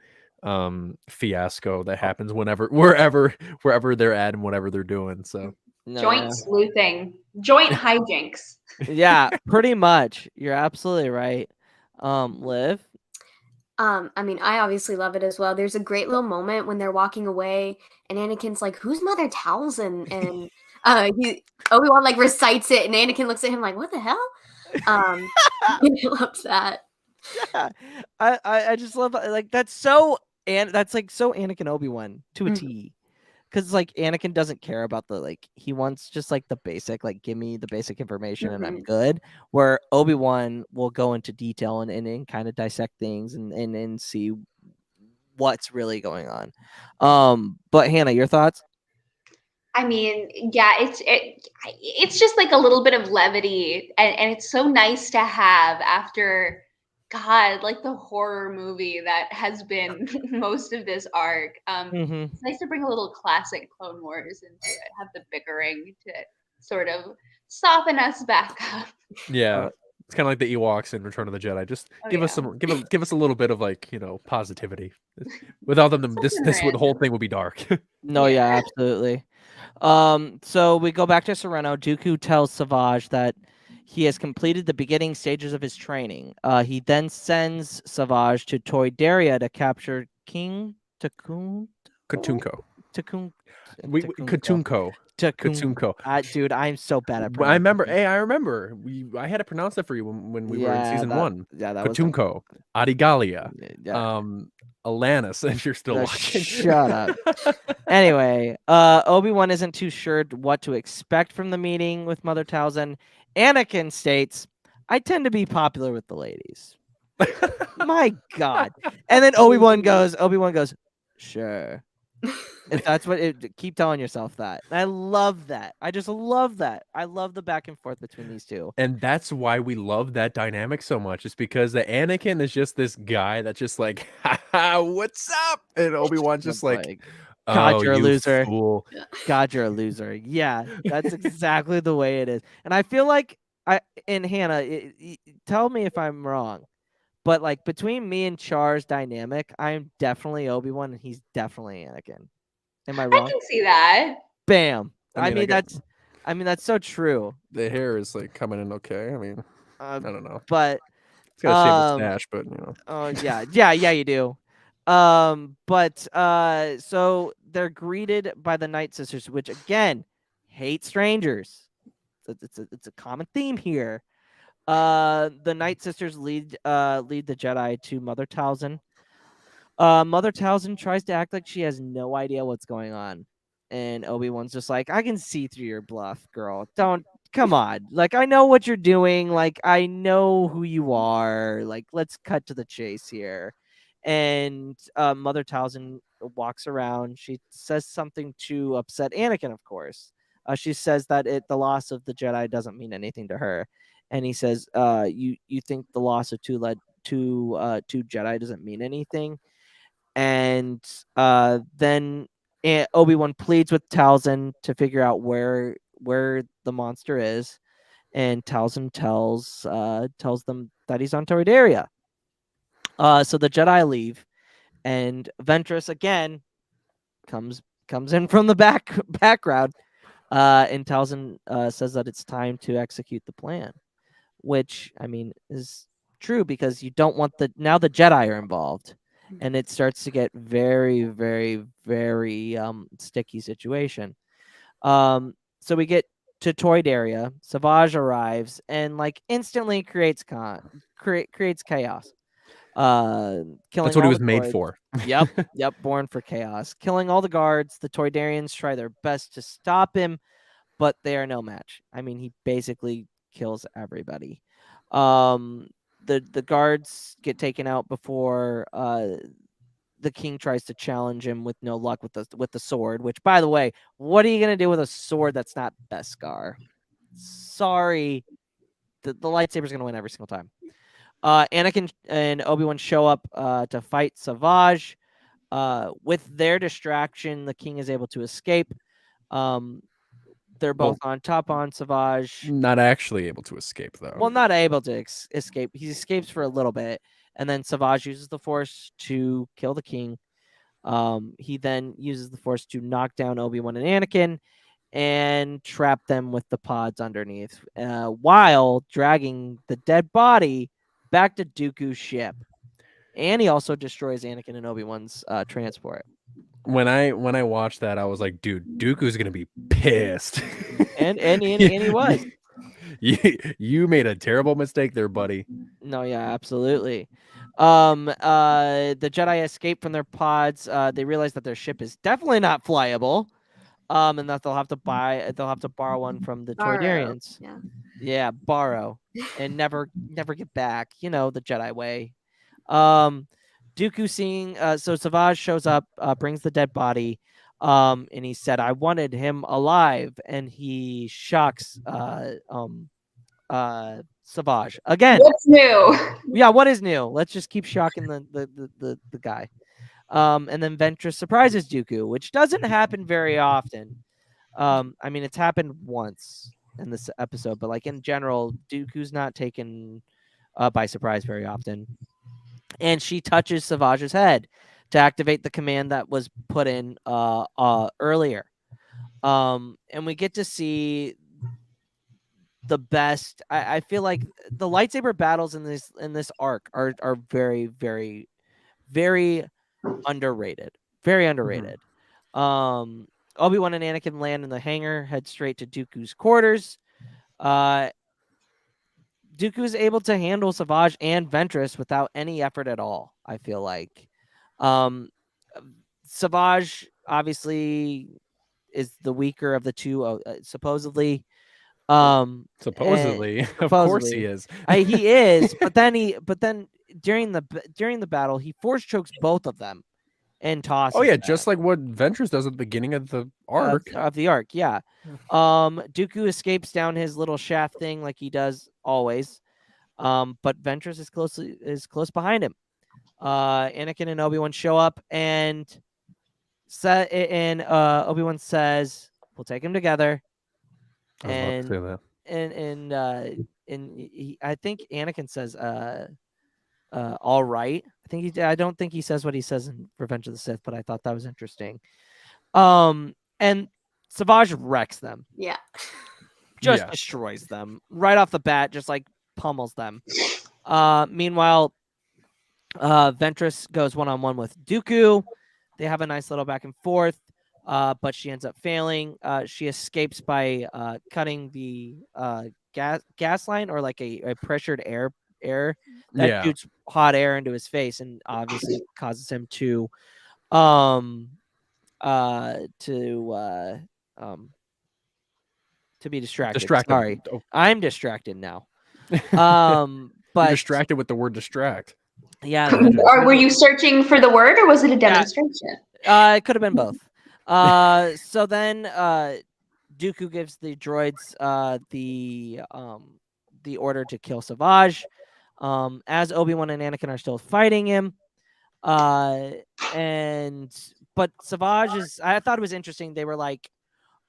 fiasco that happens wherever they're at and whatever they're doing. So joint sleuthing, joint hijinks. Yeah, pretty much. You're absolutely right. Liv? I mean, I obviously love it as well. There's a great little moment when they're walking away, and Anakin's like, "Who's Mother Talzin?" And Obi-Wan recites it, and Anakin looks at him like, "What the hell?" I love that. Yeah, I just love that's so, and that's so Anakin Obi-Wan to a T. Because Anakin doesn't care about he wants just the basic, give me the basic information and I'm good. Where Obi-Wan will go into detail and kind of dissect things and see what's really going on. But Hannah, your thoughts? I mean, yeah, it's just a little bit of levity, and it's so nice to have after, God, the horror movie that has been most of this arc. It's nice to bring a little classic Clone Wars into it, have the bickering to sort of soften us back up. Yeah. It's kind of like the Ewoks in Return of the Jedi. Just Oh, give us yeah. some, give us a little bit of like positivity. Without them, this Something the whole random. thing would be dark. No, yeah, Yeah. absolutely. So we go back to Sereno. Dooku tells Savage that he has completed the beginning stages of his training. He then sends Savage to Toydaria to capture King Takun. Katunko. Takun. Katunko. Katunko. Dude, I'm so bad at I pronouncing. remember. Hey, I remember. I had to pronounce that for you when we were in season 1. Yeah, that was Katunko, Adigalia, yeah. Alanis. If you're still watching, Shut up. Anyway, Obi-Wan isn't too sure what to expect from the meeting with Mother Talzin. Anakin states, "I tend to be popular with the ladies." My God. And then Obi-Wan goes, "Sure." If that's what keep telling yourself that. And I love that. I just love that. I love the back and forth between these two. And that's why we love that dynamic so much. It's because the Anakin is just this guy that's just like, "Ha, what's up?" And Obi-Wan's just like, God, "Oh, you're a you loser. fool." God, you're a loser. Yeah, that's exactly the way it is. And I feel like Hannah, tell me if I'm wrong, but like between me and Char's dynamic, I'm definitely Obi-Wan and he's definitely Anakin. Am I I wrong? can see that. Bam. I mean, That's so true. the hair is like coming in okay. I mean, I don't know. But It's got a shaved mustache, but oh yeah, you do. So they're greeted by the Nightsisters, which again hate strangers. It's a common theme here. The Nightsisters lead the Jedi to Mother Talzin. Mother Talzin tries to act like she has no idea what's going on, and Obi-Wan's just like, "I can see through your bluff, girl. Come on. Like, I know what you're doing. Like, I know who you are. Like, let's cut to the chase here." And Mother Talzin walks around. She says something to upset Anakin, of course. She says that the loss of the Jedi doesn't mean anything to her, and he says, "You think the loss of two Jedi doesn't mean anything?" And then Obi-Wan pleads with Talzin to figure out where the monster is, and Talzin tells them that he's on Toydaria. So the Jedi leave, and Ventress again comes in from the background, and Talzin says that it's time to execute the plan, which I mean is true because you don't want the Jedi are involved, and it starts to get very, very, very sticky situation. So we get to Toydaria. Savage arrives and like instantly creates chaos. Killing that's what he all was the made droids. for. Yep, born for chaos. Killing all the guards. The Toydarians try their best to stop him, but they are no match. I mean, he basically kills everybody. The guards get taken out before the king tries to challenge him with no luck with the sword. Which, by the way, what are you gonna do with a sword that's not Beskar? Sorry, the lightsaber's gonna win every single time. Anakin and Obi-Wan show up to fight Savage. With their distraction, the king is able to escape. They're both on top on Savage. Not actually able to escape, though. Well, not able to escape. He escapes for a little bit, and then Savage uses the Force to kill the king. He then uses the Force to knock down Obi-Wan and Anakin and trap them with the pods underneath, while dragging the dead body back to Dooku's ship. And he also destroys Anakin and Obi-Wan's transport. When I watched that, I was like, dude, Dooku's gonna be pissed. and he was. You made a terrible mistake there, buddy. No, yeah, absolutely. The Jedi escape from their pods. They realize that their ship is definitely not flyable. And that they'll have to borrow one from the Toydarians. Yeah, borrow and never get back. You know, the Jedi way. Dooku seeing so Savage shows up, brings the dead body, and he said, "I wanted him alive," and he shocks Savage again. What's new? Yeah, what is new? Let's just keep shocking the guy. And then Ventress surprises Dooku, which doesn't happen very often. I mean, it's happened once, episode, but like in general, Dooku's not taken by surprise very often. And she touches Savage's head to activate the command that was put in earlier. And we get to see the best. I feel like the lightsaber battles in this arc are very, very, very underrated. Very underrated. Obi-Wan and Anakin land in the hangar, head straight to Dooku's quarters. Dooku is able to handle Savage and Ventress without any effort at all, I feel like. Savage obviously is the weaker of the two, supposedly. Supposedly, of course he is. He is, but then during the battle, he force chokes both of them and tosses. Oh yeah, them. just like what Ventress does at the beginning of the arc. Of the arc, yeah. Dooku escapes down his little shaft thing like he does always. But Ventress is close behind him. Anakin and Obi-Wan show up, and Obi-Wan says, "We'll take him together." I was about to say that. And I think Anakin says, "All right." I don't think he says what he says in Revenge of the Sith, but I thought that was interesting. And Savage wrecks them. Yeah. Just destroys them right off the bat, just like pummels them. Meanwhile, Ventress goes one-on-one with Dooku. They have a nice little back and forth, but she ends up failing. She escapes by cutting the gas line, or like a pressured air that shoots hot air into his face, and obviously causes him to be distracted. Sorry, I'm distracted now. But you're distracted with the word distract. Yeah. Or were you searching for the word, or was it a demonstration? It could have been both. So then Dooku gives the droids the order to kill Savage. As Obi-Wan and Anakin are still fighting him. But Savage I thought it was interesting. They were like,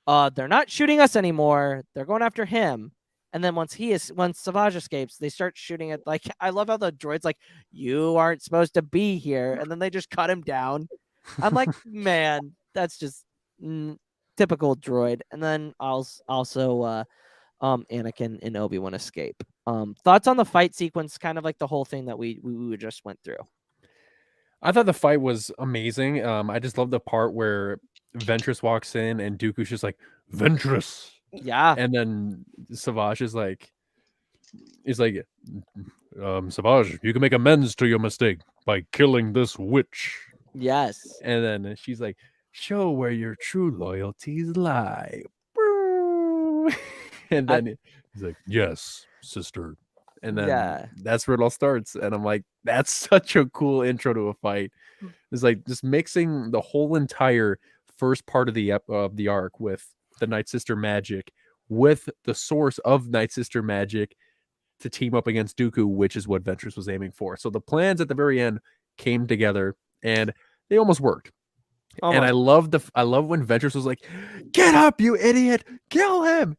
they're not shooting us anymore. They're going after him. And then once Savage escapes, they start shooting at, like, I love how the droid's like, you aren't supposed to be here. And then they just cut him down. I'm like, man, that's just typical droid. And then also Anakin and Obi-Wan escape. Thoughts on the fight sequence, kind of like the whole thing that we just went through? I thought the fight was amazing. I just love the part where Ventress walks in and Dooku's just like, Ventress. Yeah. And then Savage is like, Savage, you can make amends to your mistake by killing this witch. Yes. And then she's like, show where your true loyalties lie. And then he's like, yes, sister. And then that's where it all starts. And I'm like, that's such a cool intro to a fight. It's like just mixing the whole entire first part of the arc with the Nightsister magic, with the source of Nightsister magic to team up against Dooku, which is what Ventress was aiming for. So the plans at the very end came together, and they almost worked. And I love when Ventress was like, get up, you idiot, kill him.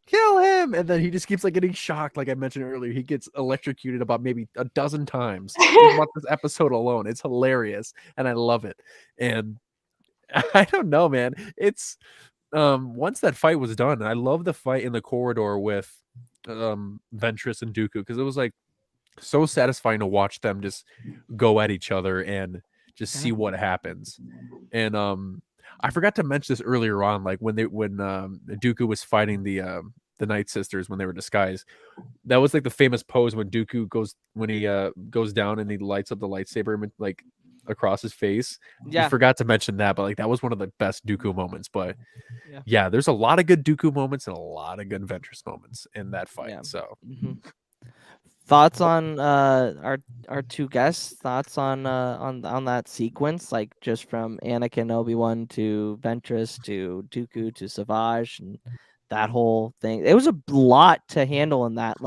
And then he just keeps like getting shocked. Like I mentioned earlier, he gets electrocuted about maybe a dozen times about this episode alone. It's hilarious. And I love it. And I don't know, man. It's once that fight was done, I love the fight in the corridor with Ventress and Dooku, because it was like so satisfying to watch them just go at each other and just see what happens. And I forgot to mention this earlier on, like when Dooku was fighting the Nightsisters when they were disguised. That was like the famous pose when Dooku goes down and he lights up the lightsaber like across his face. I forgot to mention that, but like that was one of the best Dooku moments. But yeah, there's a lot of good Dooku moments and a lot of good Ventress moments in that fight. So thoughts on our two guests, thoughts on that sequence, like just from Anakin, Obi-Wan to Ventress to Dooku to Savage, and that whole thing. It was a lot to handle in that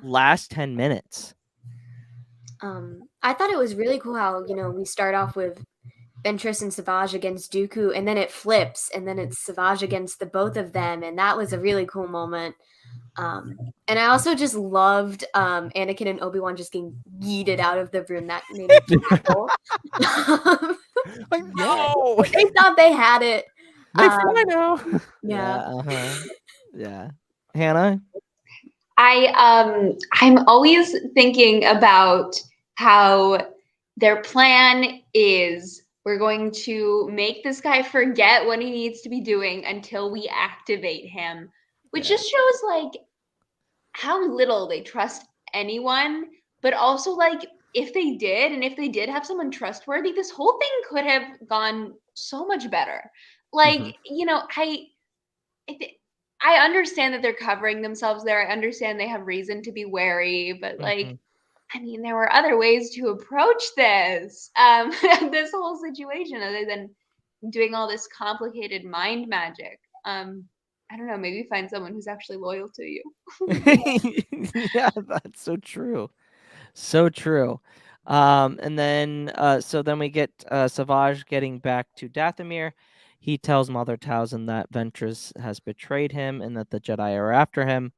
last 10 minutes. I thought it was really cool how, we start off with Ventress and Savage against Dooku, and then it flips, and then it's Savage against the both of them, and that was a really cool moment. And I also just loved Anakin and Obi-Wan just getting yeeted out of the room. That made me cackle. I know. They thought they had it. They fly now. Yeah. Yeah. Hannah? I'm always thinking about how their plan is we're going to make this guy forget what he needs to be doing until we activate him, which just shows like how little they trust anyone, but also like if they did, and if they did have someone trustworthy, this whole thing could have gone so much better. Like, you know, I understand that they're covering themselves there. I understand they have reason to be wary, but like, I mean, there were other ways to approach this, this whole situation other than doing all this complicated mind magic. I don't know, maybe find someone who's actually loyal to you. Yeah, that's so true. So true. And then so then we get Savage getting back to Dathomir. He tells Mother Talzin that Ventress has betrayed him and that the Jedi are after him.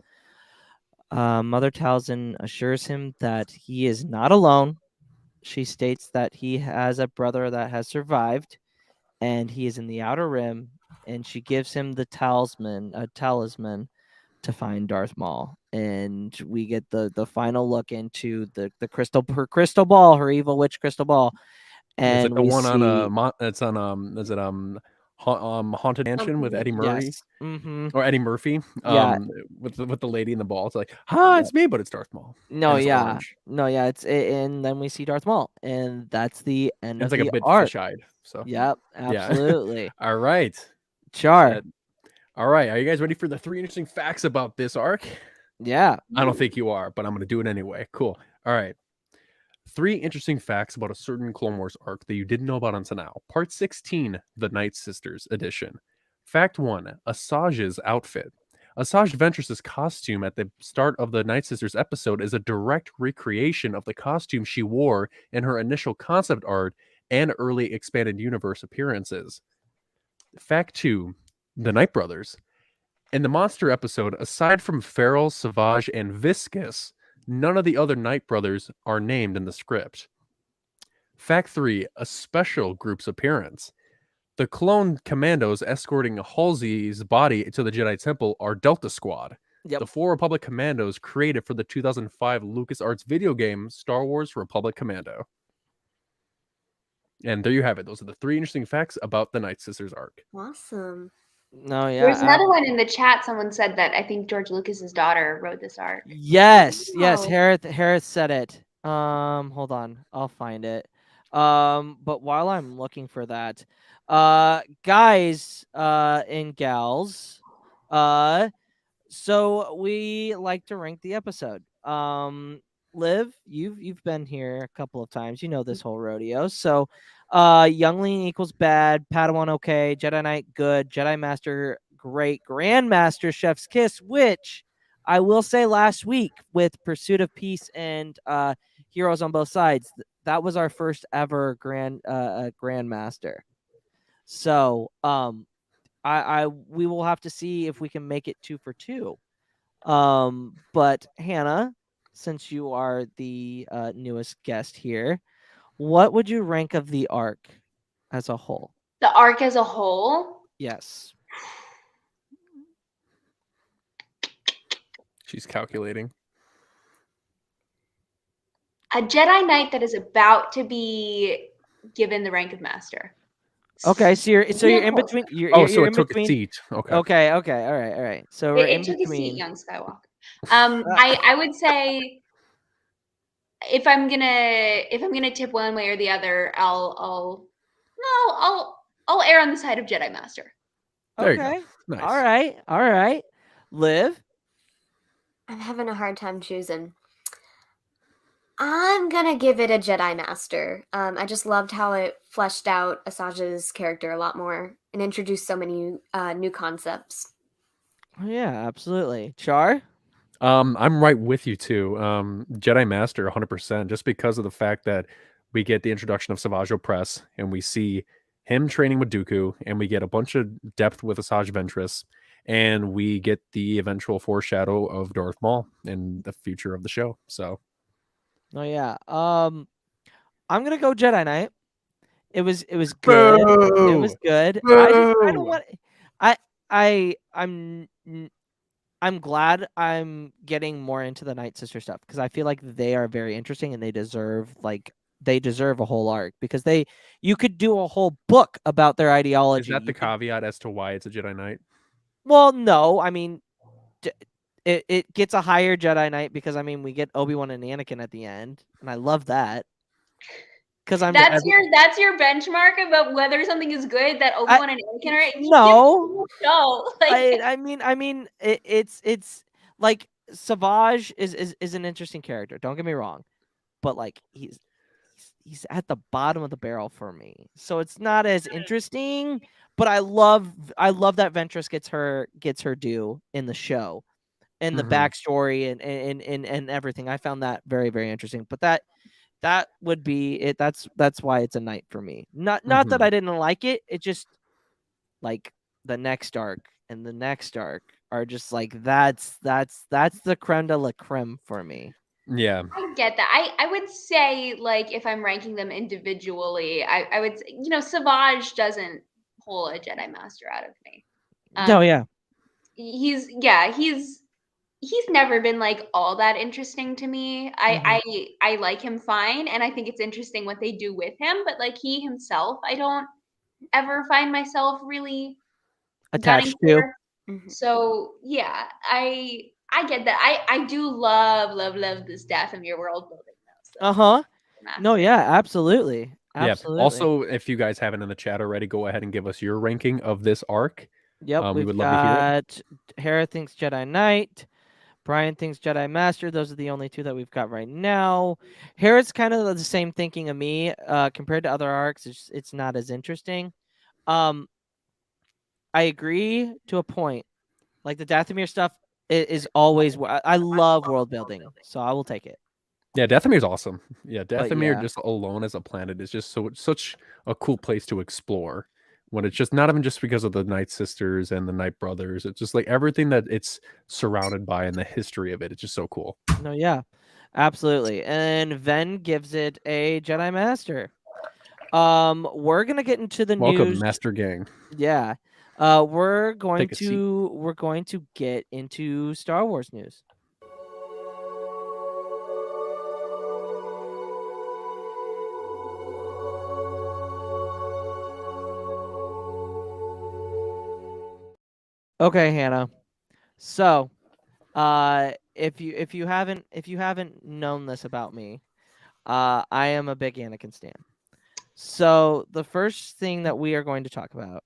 Mother Talzin assures him that he is not alone. She states that he has a brother that has survived and he is in the Outer Rim, and she gives him the talisman to find Darth Maul. And we get the final look into her crystal ball, her evil witch crystal ball. And is it the we one see, on it's on is it Haunted Mansion with Eddie Murray? yes, Or Eddie Murphy, Yeah. with the lady in the ball. It's like, hi, it's me, but it's Darth Maul. no, And it's yeah, orange. no, yeah, and then we see Darth Maul, and that's the end It's of like the a bit arc. fish-eyed. So Yep, absolutely. All right, Char. all right. Are you guys ready for the 3 interesting facts about this arc? Yeah. I don't think you are, but I'm going to do it anyway. Cool. All right. 3 interesting facts about a certain Clone Wars arc that you didn't know about until now. Part 16, the Nightsisters edition. Fact 1, Asaja's outfit. Asajj Ventress's costume at the start of the Nightsisters episode is a direct recreation of the costume she wore in her initial concept art and early expanded universe appearances. Fact 2, the Night Brothers. In the monster episode, aside from Feral, Savage, and Viscous, none of the other Night Brothers are named in the script. Fact 3, a special group's appearance. The clone Commandos escorting Halsey's body to the Jedi Temple are Delta Squad. Yep. The 4 Republic Commandos created for the 2005 LucasArts video game Star Wars Republic Commando. And there you have it. Those are the 3 interesting facts about the Nightsisters arc. Awesome. No, yeah. There's another one in the chat. Someone said that I think George Lucas's daughter wrote this arc. Yes, yes. Wow. Harris said it. Hold on, I'll find it. But while I'm looking for that, guys, and gals, so we like to rank the episode. Liv, you've been here a couple of times. You know this whole rodeo. So, Youngling equals bad, Padawan okay, Jedi Knight good, Jedi Master great, Grandmaster Chef's kiss, which I will say last week with Pursuit of Peace and Heroes on Both Sides, that was our first ever Grandmaster. So, we will have to see if we can make it 2 for 2. But Hannah, since you are the newest guest here, what would you rank of the arc as a whole? The arc as a whole? Yes. She's calculating. A Jedi Knight that is about to be given the rank of Master. Okay, so you're in between. So it took a seat. Okay. Okay. All right. So we're in It took between. a seat, young Skywalker. I would say if I'm gonna tip one way or the other, I'll err on the side of Jedi Master. There you Okay. go. Nice. All right. Liv. I'm having a hard time choosing. I'm gonna give it a Jedi Master. I just loved how it fleshed out Asajj's character a lot more and introduced so many new concepts. Oh, yeah, absolutely. Char. I'm right with you too. Jedi Master 100%, just because of the fact that we get the introduction of Savage Opress and we see him training with Dooku and we get a bunch of depth with Asajj Ventress and we get the eventual foreshadow of Darth Maul and the future of the show. So, Oh yeah. I'm gonna go Jedi Knight. It was good. It was good. I just kind of Boo! want. I'm glad I'm getting more into the Nightsister stuff because I feel like they are very interesting and they deserve a whole arc because you could do a whole book about their ideology. Is that the caveat as to why it's a Jedi Knight? Well, no, I mean, it gets a higher Jedi Knight because I mean we get Obi-Wan and Anakin at the end, and I love that. Because that's your benchmark about whether something is good. That Obi-Wan and Anakin are. No, show. Like, I mean, it's like Savage is an interesting character. Don't get me wrong, but like he's at the bottom of the barrel for me, so it's not as interesting. But I love that Ventress gets her due in the show, and the backstory and everything. I found that very, very interesting. But that would be it. That's why it's a night for me. Not that I didn't like it. It just like the next arc and the next arc are just like that's the creme de la creme for me. Yeah, I get that. I would say, like, if I'm ranking them individually, I would say, Savage doesn't pull a Jedi Master out of me. Oh yeah. He's never been like all that interesting to me. I like him fine, and I think it's interesting what they do with him, but like he himself, I don't ever find myself really Attached gunning to. for. So yeah, I get that. I do love this Dathomir world building though. So No, yeah, absolutely. Yeah. Also, if you guys haven't in the chat already, go ahead and give us your ranking of this arc. Yep, we would love to hear it. Hera thinks Jedi Knight. Brian thinks Jedi Master. Those are the only two that we've got right now. Hera's kind of the same thinking of me. Compared to other arcs, it's not as interesting. I agree to a point. Like the Dathomir stuff is always. I love world building, so I will take it. Yeah, Dathomir's awesome. Yeah, Dathomir yeah. just alone as a planet is just such a cool place to explore. When it's just not even just because of the Night Sisters and the Night Brothers, it's just like everything that it's surrounded by and the history of it. It's just so cool. No, yeah, absolutely. And Ven gives it a Jedi Master. We're gonna get into the Welcome, news. Master Gang. Yeah. We're going to get into Star Wars news. Okay, Hannah. So, if you haven't known this about me, I am a big Anakin stan. So the first thing that we are going to talk about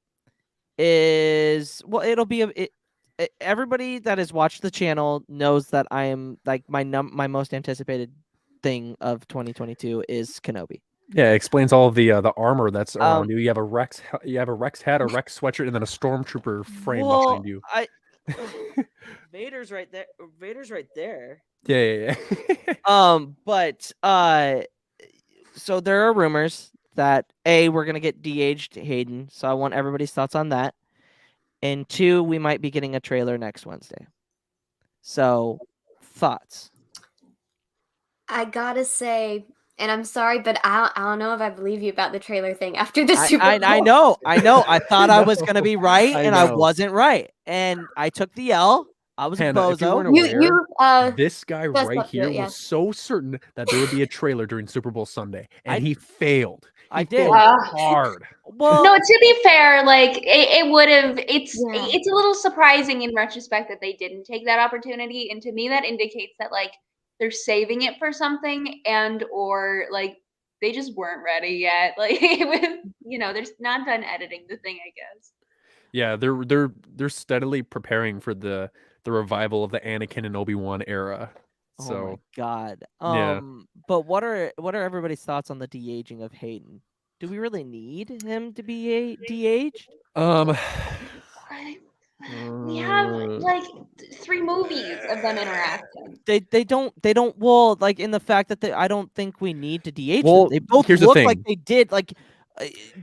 is it'll be everybody that has watched the channel knows that I am like my most anticipated thing of 2022 is Kenobi. Yeah, it explains all of the armor that's around you. You have a Rex hat, a Rex sweatshirt, and then a stormtrooper frame behind you. Vader's right there. Yeah. But so there are rumors that we're gonna get de-aged Hayden. So I want everybody's thoughts on that. And 2, we might be getting a trailer next Wednesday. So thoughts? I gotta say, and I'm sorry, but I don't know if I believe you about the trailer thing after the Super Bowl. I know. I thought I was gonna be right, and I wasn't right, and I took the L. I was Hannah, a bozo. if you weren't aware, this guy right here was so certain that there would be a trailer during Super Bowl Sunday, and he failed. I did hard. Well, no, to be fair, like it would have. It's a little surprising in retrospect that they didn't take that opportunity, and to me, that indicates that like they're saving it for something, and or like they just weren't ready yet. Like it was, they're not done editing the thing, I guess. Yeah, they're steadily preparing for the revival of the Anakin and Obi-Wan era. So, oh my god. Yeah. But what are everybody's thoughts on the de-aging of Hayden? Do we really need him to be de-aged? We have like 3 movies of them interacting. They don't. Well, like in the fact that I don't think we need to de-age them. They both here's look the thing. like they did. Like,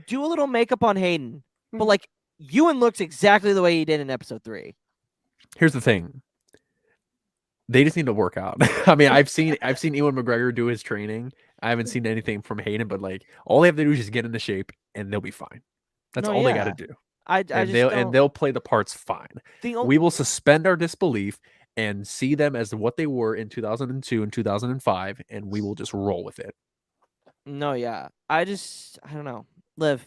do a little makeup on Hayden, but like Ewan looks exactly the way he did in Episode 3. Here's the thing. They just need to work out. I mean, I've seen Ewan McGregor do his training. I haven't seen anything from Hayden, but like all they have to do is just get into shape and they'll be fine. That's No, all they got yeah. to do. I And just don't. they'll play the parts fine. We will suspend our disbelief and see them as what they were in 2002 and 2005, and we will just roll with it. No, yeah. I don't know. Liv.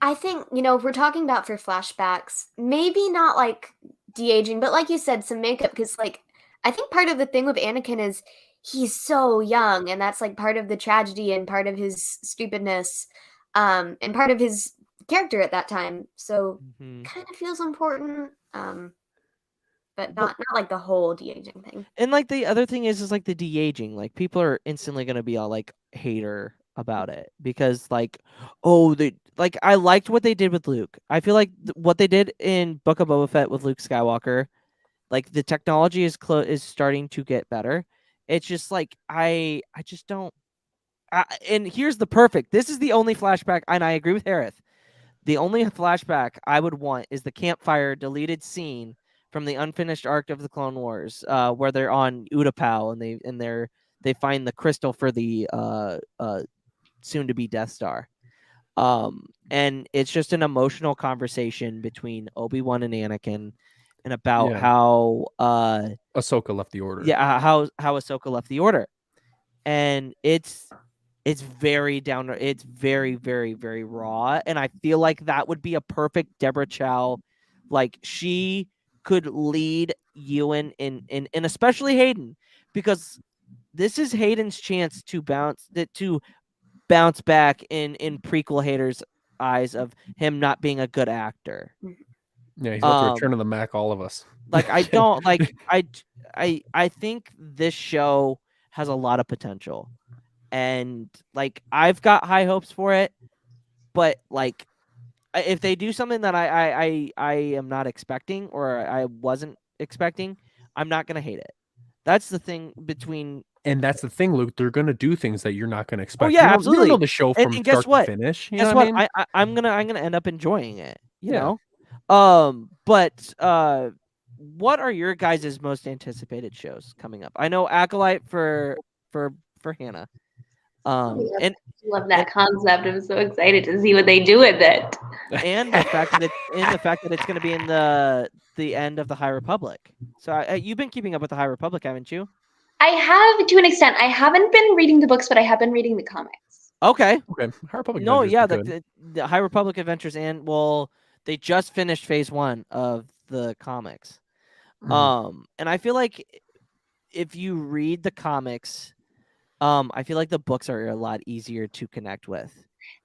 I think, if we're talking about for flashbacks, maybe not like de-aging, but like you said, some makeup, because like I think part of the thing with Anakin is he's so young, and that's like part of the tragedy and part of his stupidness, and part of his character at that time. So kind of feels important, but not like the whole de-aging thing. And like the other thing is like the de-aging. Like people are instantly gonna be all like hater about it because like, oh, they like I liked what they did with Luke. I feel like what they did in Book of Boba Fett with Luke Skywalker, like the technology is starting to get better. It's just like I just don't. And here's the perfect. This is the only flashback, and I agree with Harith. The only flashback I would want is the campfire deleted scene from the unfinished arc of the Clone Wars, where they're on Utapau and they find the crystal for the soon to be Death Star. And it's just an emotional conversation between Obi-Wan and Anakin, and about how Ahsoka left the Order. Yeah, how Ahsoka left the Order, and it's very it's very, very, very raw, and I feel like that would be a perfect Deborah Chow. Like she could lead Ewan and especially Hayden, because this is Hayden's chance to bounce back in prequel haters' eyes of him not being a good actor. Yeah, he's about to return to the Mac, all of us. Like I don't like I think this show has a lot of potential. And like I've got high hopes for it, but like if they do something that I am not expecting or I wasn't expecting, I'm not gonna hate it. That's the thing between. And that's the thing, Luke. They're gonna do things that you're not gonna expect. Oh yeah, absolutely. You don't know the show from guess start what? to finish. Guess what? I'm gonna end up enjoying it. You know. But what are your guys' most anticipated shows coming up? I know Acolyte for Hannah. And love that concept. I'm so excited to see what they do with it. And the fact that it's going to be in the end of the High Republic. So you've been keeping up with the High Republic, haven't you? I have to an extent. I haven't been reading the books, but I have been reading the comics. Okay. High Republic. No, yeah, the High Republic Adventures, and they just finished phase 1 of the comics. And I feel like if you read the comics, I feel like the books are a lot easier to connect with.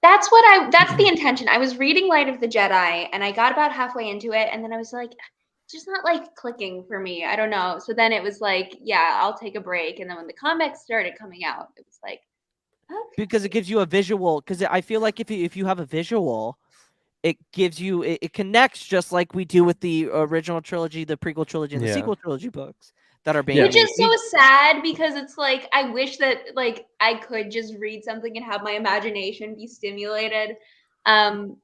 That's the intention. I was reading Light of the Jedi and I got about halfway into it, and then I was like, it's just not like clicking for me. I don't know. So then it was like, yeah, I'll take a break. And then when the comics started coming out, it was like, okay. Because it gives you a visual, because I feel like if you have a visual, it gives you it connects just like we do with the original trilogy, the prequel trilogy, and the sequel trilogy books that are being which is so sad, because it's like I wish that like I could just read something and have my imagination be stimulated. I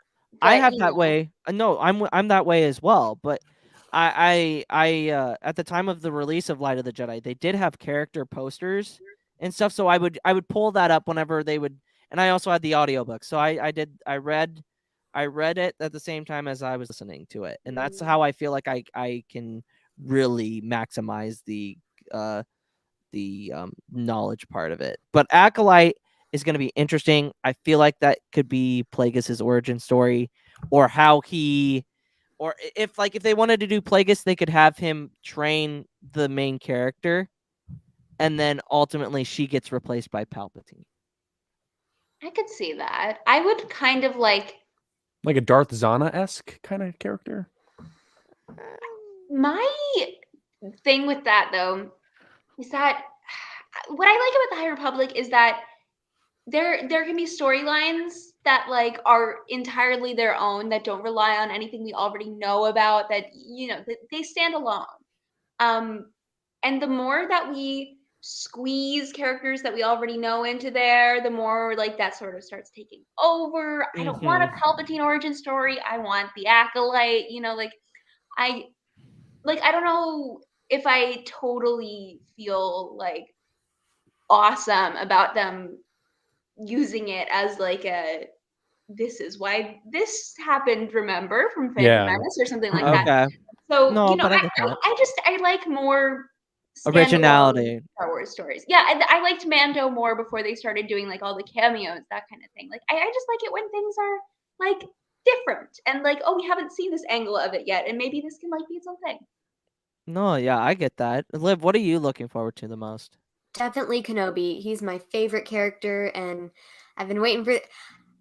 have that way. No, I'm that way as well. But I at the time of the release of Light of the Jedi, they did have character posters and stuff. So I would pull that up whenever they would, and I also had the audiobook. So I read it at the same time as I was listening to it, and that's how I feel like I can really maximize the knowledge part of it. But Acolyte is going to be interesting. I feel like that could be Plagueis' origin story, or how he, or if they wanted to do Plagueis, they could have him train the main character, and then ultimately she gets replaced by Palpatine. I could see that. I would kind of like a Darth Zana-esque kind of character. My thing with that, though, is that what I like about the High Republic is that there can be storylines that like are entirely their own, that don't rely on anything we already know about, that they stand alone. And the more that we squeeze characters that we already know into there, the more like that sort of starts taking over. I don't want a Palpatine origin story. I want the Acolyte. like I don't know if I totally feel like awesome about them using it as like a this is why this happened, remember, from Phantom Yeah. Menace or something like that. Okay. So, No, you know, but I get that. I like more standalone Originality. Star Wars stories. Yeah, I liked Mando more before they started doing like all the cameos, that kind of thing. Like I just like it when things are like different and like, oh, we haven't seen this angle of it yet, and maybe this can like be its own thing. No, yeah, I get that. Liv, what are you looking forward to the most? Definitely Kenobi. He's my favorite character, and I've been waiting for.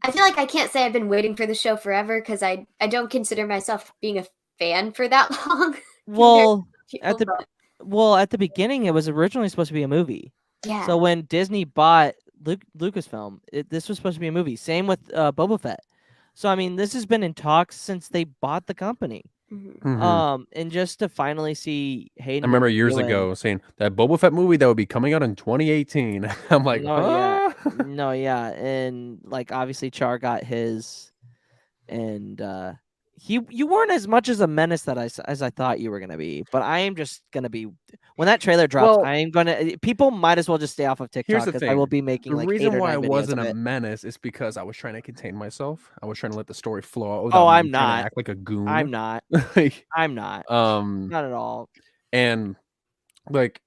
I feel like I can't say I've been waiting for the show forever because I don't consider myself being a fan for that long compared Well, to at people. the at the beginning, it was originally supposed to be a movie. Yeah. So when Disney bought Lucasfilm, this was supposed to be a movie. Same with Boba Fett. So I mean, this has been in talks since they bought the company. And just to finally see Hayden. I remember years doing- ago saying that Boba Fett movie that would be coming out in 2018. I'm like, No, huh? No, yeah, and like obviously Char got his, and you weren't as much as a menace that as I thought you were gonna be, but I am just gonna be when that trailer drops. Well, I am gonna people might as well just stay off of TikTok Here's the because I thing. will be making The like 8 reason or why 9 I videos wasn't of a it. menace is because I was trying to contain myself. I was trying to let the story flow out Oh, without I'm me trying not. to act like a goon. I'm not. Like, I'm not. Not at all. and like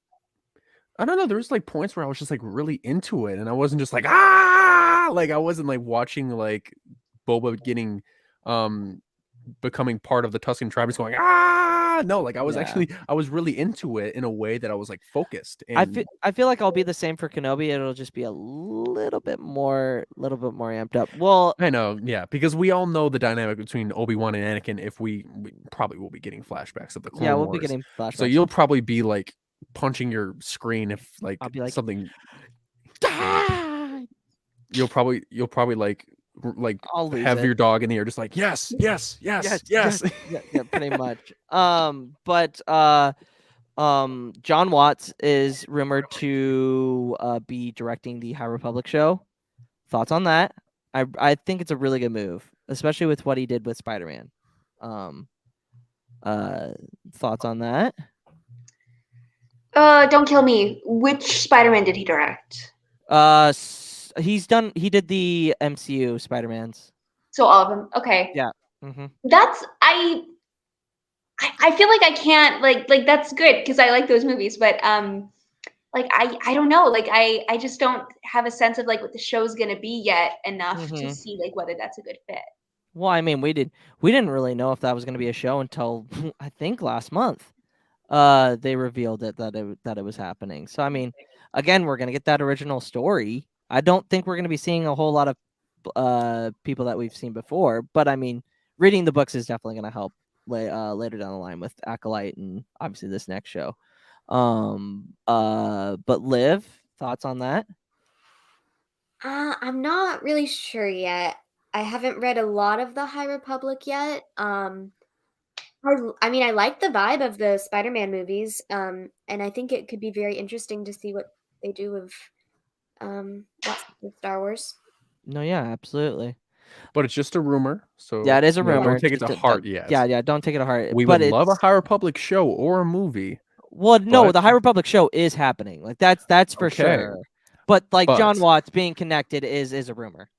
I don't know, there was like points where I was just like really into it, and I wasn't just like like I wasn't like watching like Boba getting becoming part of the Tusken tribe is going no, like I was Yeah. I was really into it in a way that I was like focused. And I feel like I'll be the same for Kenobi. It'll just be a little bit more amped up. Well, I know, yeah, because we all know the dynamic between Obi-Wan and Anakin. If we probably will be getting flashbacks of the Clone we'll be Wars. getting flashbacks. So you'll probably be like punching your screen if like I'll be like something. "Die!" You'll probably like I'll lose have it. your dog in the air, just like yes, yes. Yeah, pretty much. But John Watts is rumored to be directing the High Republic show. Thoughts on that? I think it's a really good move, especially with what he did with Spider-Man. Thoughts on that? Don't kill me. Which Spider-Man did he direct? He did the MCU Spider-Mans. So all of them. Okay. Yeah. Mm-hmm. That's I feel like I can't like that's good because I like those movies, but like I don't know, like I just don't have a sense of like what the show's gonna be yet enough to see like whether that's a good fit. Well, I mean, we didn't really know if that was going to be a show until I think last month. They revealed that it was happening. So I mean, again, we're going to get that original story. I don't think we're going to be seeing a whole lot of people that we've seen before, but I mean, reading the books is definitely going to help later down the line with Acolyte and obviously this next show. But Liv, thoughts on that? I'm not really sure yet. I haven't read a lot of the High Republic yet. I mean, I like the vibe of the Spider-Man movies, and I think it could be very interesting to see what they do with Star Wars. No, yeah, absolutely. But it's just a rumor, so Yeah, it is a rumor. Don't take it to heart yet. Yeah, don't take it to heart. We would love a High Republic show or a movie. Well, no, but- the High Republic show is happening. Like that's for sure. But like John Watts being connected is a rumor.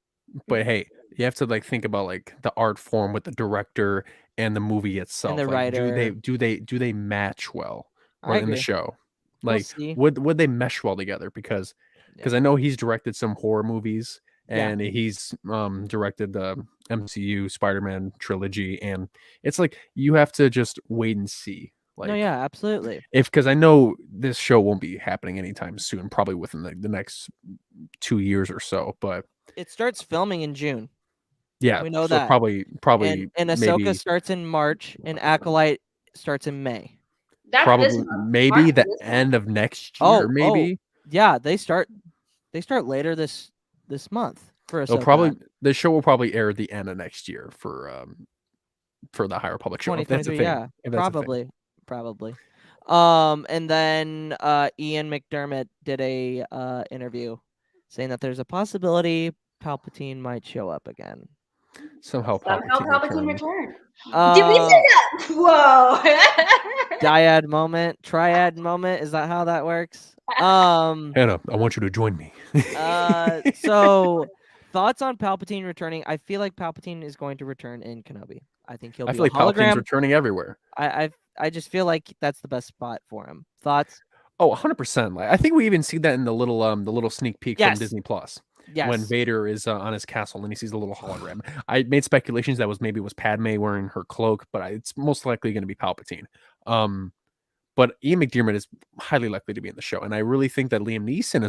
But hey, you have to like think about like the art form with the director and the movie itself. And the like, writer. do they match well I in the agree. show? We'll Like see. would they mesh well together? Because I know he's directed some horror movies and he's directed the MCU Spider-Man trilogy, and it's like you have to just wait and see. Like, No, yeah, absolutely. because I know this show won't be happening anytime soon, probably within the next 2 years or so. But It starts filming in June. yeah, We know so that. probably And Ahsoka maybe starts in March, and Acolyte starts in May. That's probably this month. maybe March the is this end of next Oh, year, maybe. Yeah, they start later this month for They'll Ahsoka. the show will probably air the end of next year for the High Republic show. If that's a 2023, thing. yeah, If that's a thing. probably. And then Ian McDermott did a interview saying that there's a possibility Palpatine might show up again. Somehow Somehow Palpatine returned. returned. Did we say that? Whoa. Dyad moment, triad moment. Is that how that works? Hannah, I want you to join me. So thoughts on Palpatine returning? I feel like Palpatine is going to return in Kenobi. I think he'll be I feel like a hologram. Palpatine's returning everywhere. I just feel like that's the best spot for him. Thoughts? Oh, 100%. Like, I think we even see that in the little sneak peek from Yes. Disney Plus. Yes. When Vader is on his castle and he sees a little hologram. I made speculations that maybe was Padme wearing her cloak, but it's most likely going to be Palpatine. But Ian McDiarmid is highly likely to be in the show, and I really think that Liam Neeson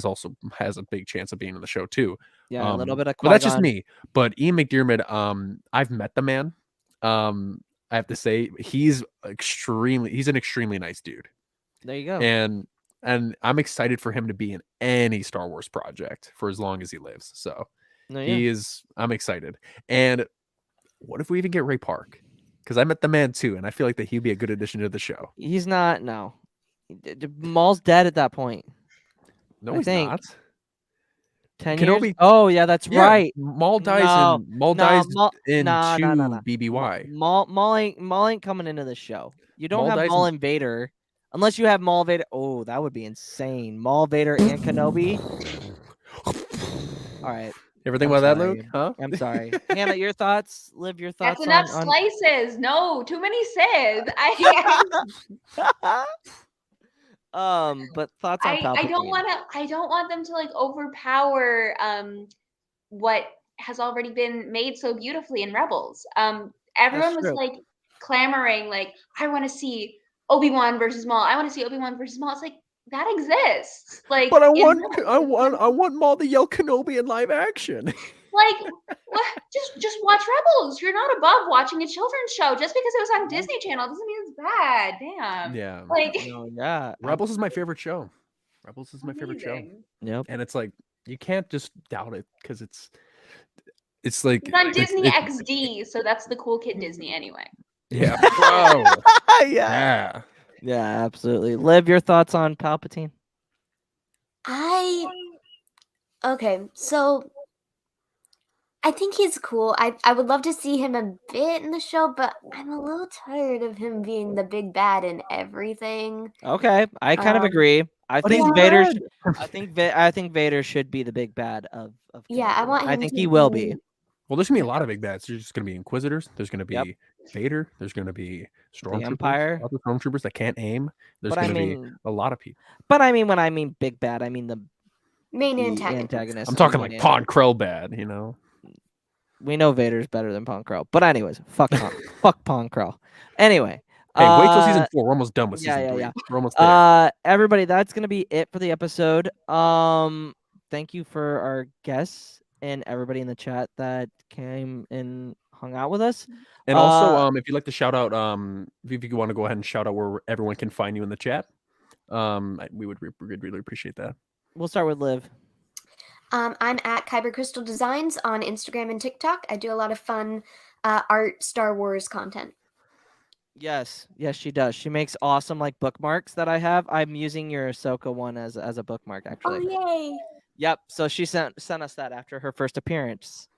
has a big chance of being in the show too. Yeah, a little bit of but that's just Qui-Gon. me. But Ian McDiarmid, I've met the man. I have to say he's an extremely nice dude. There you go. And I'm excited for him to be in any Star Wars project for as long as he lives. So I'm excited. And what if we even get Ray Park? Because I met the man too, and I feel like that he'd be a good addition to the show. He's not. No, Maul's dead at that point. No, I he's think. not. 10 Kenobi- years? Oh yeah, that's right. Maul dies No, in no, BBY. Maul ain't coming into the show. You don't Maul have dies Maul in- and Vader, unless you have Maul Vader. Oh, that would be insane. Maul, Vader, and Kenobi. All right. Ever think I'm about that, sorry. Luke? Huh? I'm sorry. Hannah, your thoughts? Liv, your thoughts That's enough on slices. No, too many Sith. but thoughts on Palpatine. I don't want them to like overpower what has already been made so beautifully in Rebels. Everyone was true. like clamoring, like, I want to see Obi-Wan versus Maul. I want to see Obi-Wan versus Maul. It's like that exists. Like, But I in want Rebels. Maul to yell Kenobi in live action. Like, what? Just watch Rebels. You're not above watching a children's show. Just because it was on Disney Channel doesn't mean it's bad. Damn. Yeah. Like, No, yeah. Rebels is my favorite show. Rebels is my favorite show. amazing. Yep. And it's like you can't just doubt it because it's like It's on Disney XD, so that's the cool kid Disney anyway. Yeah, bro. Yeah. Yeah, absolutely. Liv, your thoughts on Palpatine? Okay, so I think he's cool. I would love to see him a bit in the show, but I'm a little tired of him being the big bad in everything. Okay, I kind of agree. I But think he's Vader. bad. I think Vader should be the big bad of. Yeah, I Kenobi. want him I think to he will be. Well, there's gonna be a lot of big bads. There's just gonna be Inquisitors. There's gonna be Yep. Vader. There's gonna be Stormtroopers. Empire. Lots of Stormtroopers that can't aim. There's But I gonna mean- be a lot of people. But I mean, when I mean big bad, I mean the Main antagonist. antagonist. I'm talking main like Pon antagonist. Krell bad. You know. We know Vader's better than Pon Krell. But anyways, fuck Pon Krell. Anyway. Hey, wait till season 4. We're almost done with yeah, season yeah, 3. yeah. We're almost there. Everybody, that's gonna be it for the episode. Thank you for our guests and everybody in the chat that came and hung out with us. And also, if you'd like to shout out, if you want to go ahead and shout out where everyone can find you in the chat, we would really appreciate that. We'll start with Liv. I'm at Kyber Crystal Designs on Instagram and TikTok. I do a lot of fun art Star Wars content. Yes, she does. She makes awesome like bookmarks that I have. I'm using your Ahsoka one as a bookmark actually. Oh yay! Yep. So she sent us that after her first appearance.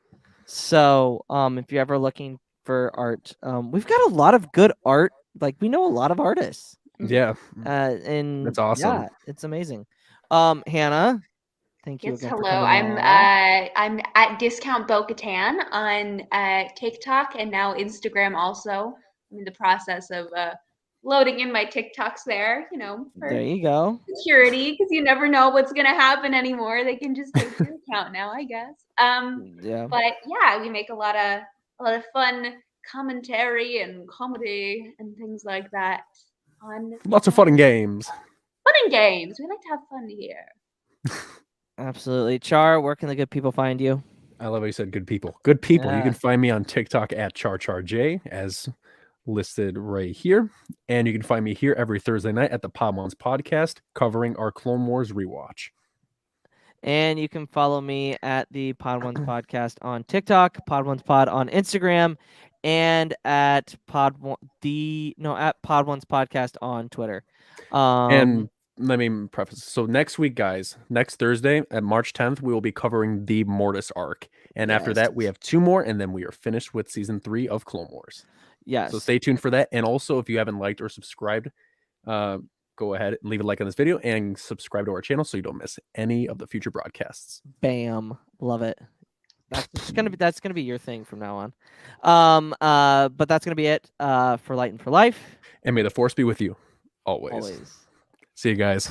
So if you're ever looking for art, we've got a lot of good art. Like we know a lot of artists. Yeah. And That's awesome. Yeah, it's amazing. Hannah, thank you Yes, again for hello. coming I'm at Discount Bo-Katan on TikTok and now Instagram also. I'm in the process of loading in my TikToks there, for There you go. security, because you never know what's gonna happen anymore. They can just take your account now, I guess. Yeah. But yeah, we make a lot of fun commentary and comedy and things like that on Lots of fun and games. fun and games. We like to have fun here. Absolutely. Char, where can the good people find you? I love how you said good people. Good people. You Yeah. can find me on TikTok at CharCharJ as listed right here. And you can find me here every Thursday night at the Podmons podcast covering our Clone Wars rewatch. And you can follow me at the Pod Ones Podcast on TikTok, Pod Ones Pod on Instagram, and at Pod Ones Podcast on Twitter. And let me preface. So next week, guys, next Thursday at March 10th, we will be covering the Mortis arc. And after that, we have 2 more, and then we are finished with season 3 of Clone Wars. Yes. So stay tuned for that. And also, if you haven't liked or subscribed, go ahead and leave a like on this video and subscribe to our channel so you don't miss any of the future broadcasts. Bam. Love it. That's gonna be your thing from now on. But that's gonna be it for Light and for Life. And may the Force be with you always. See you guys.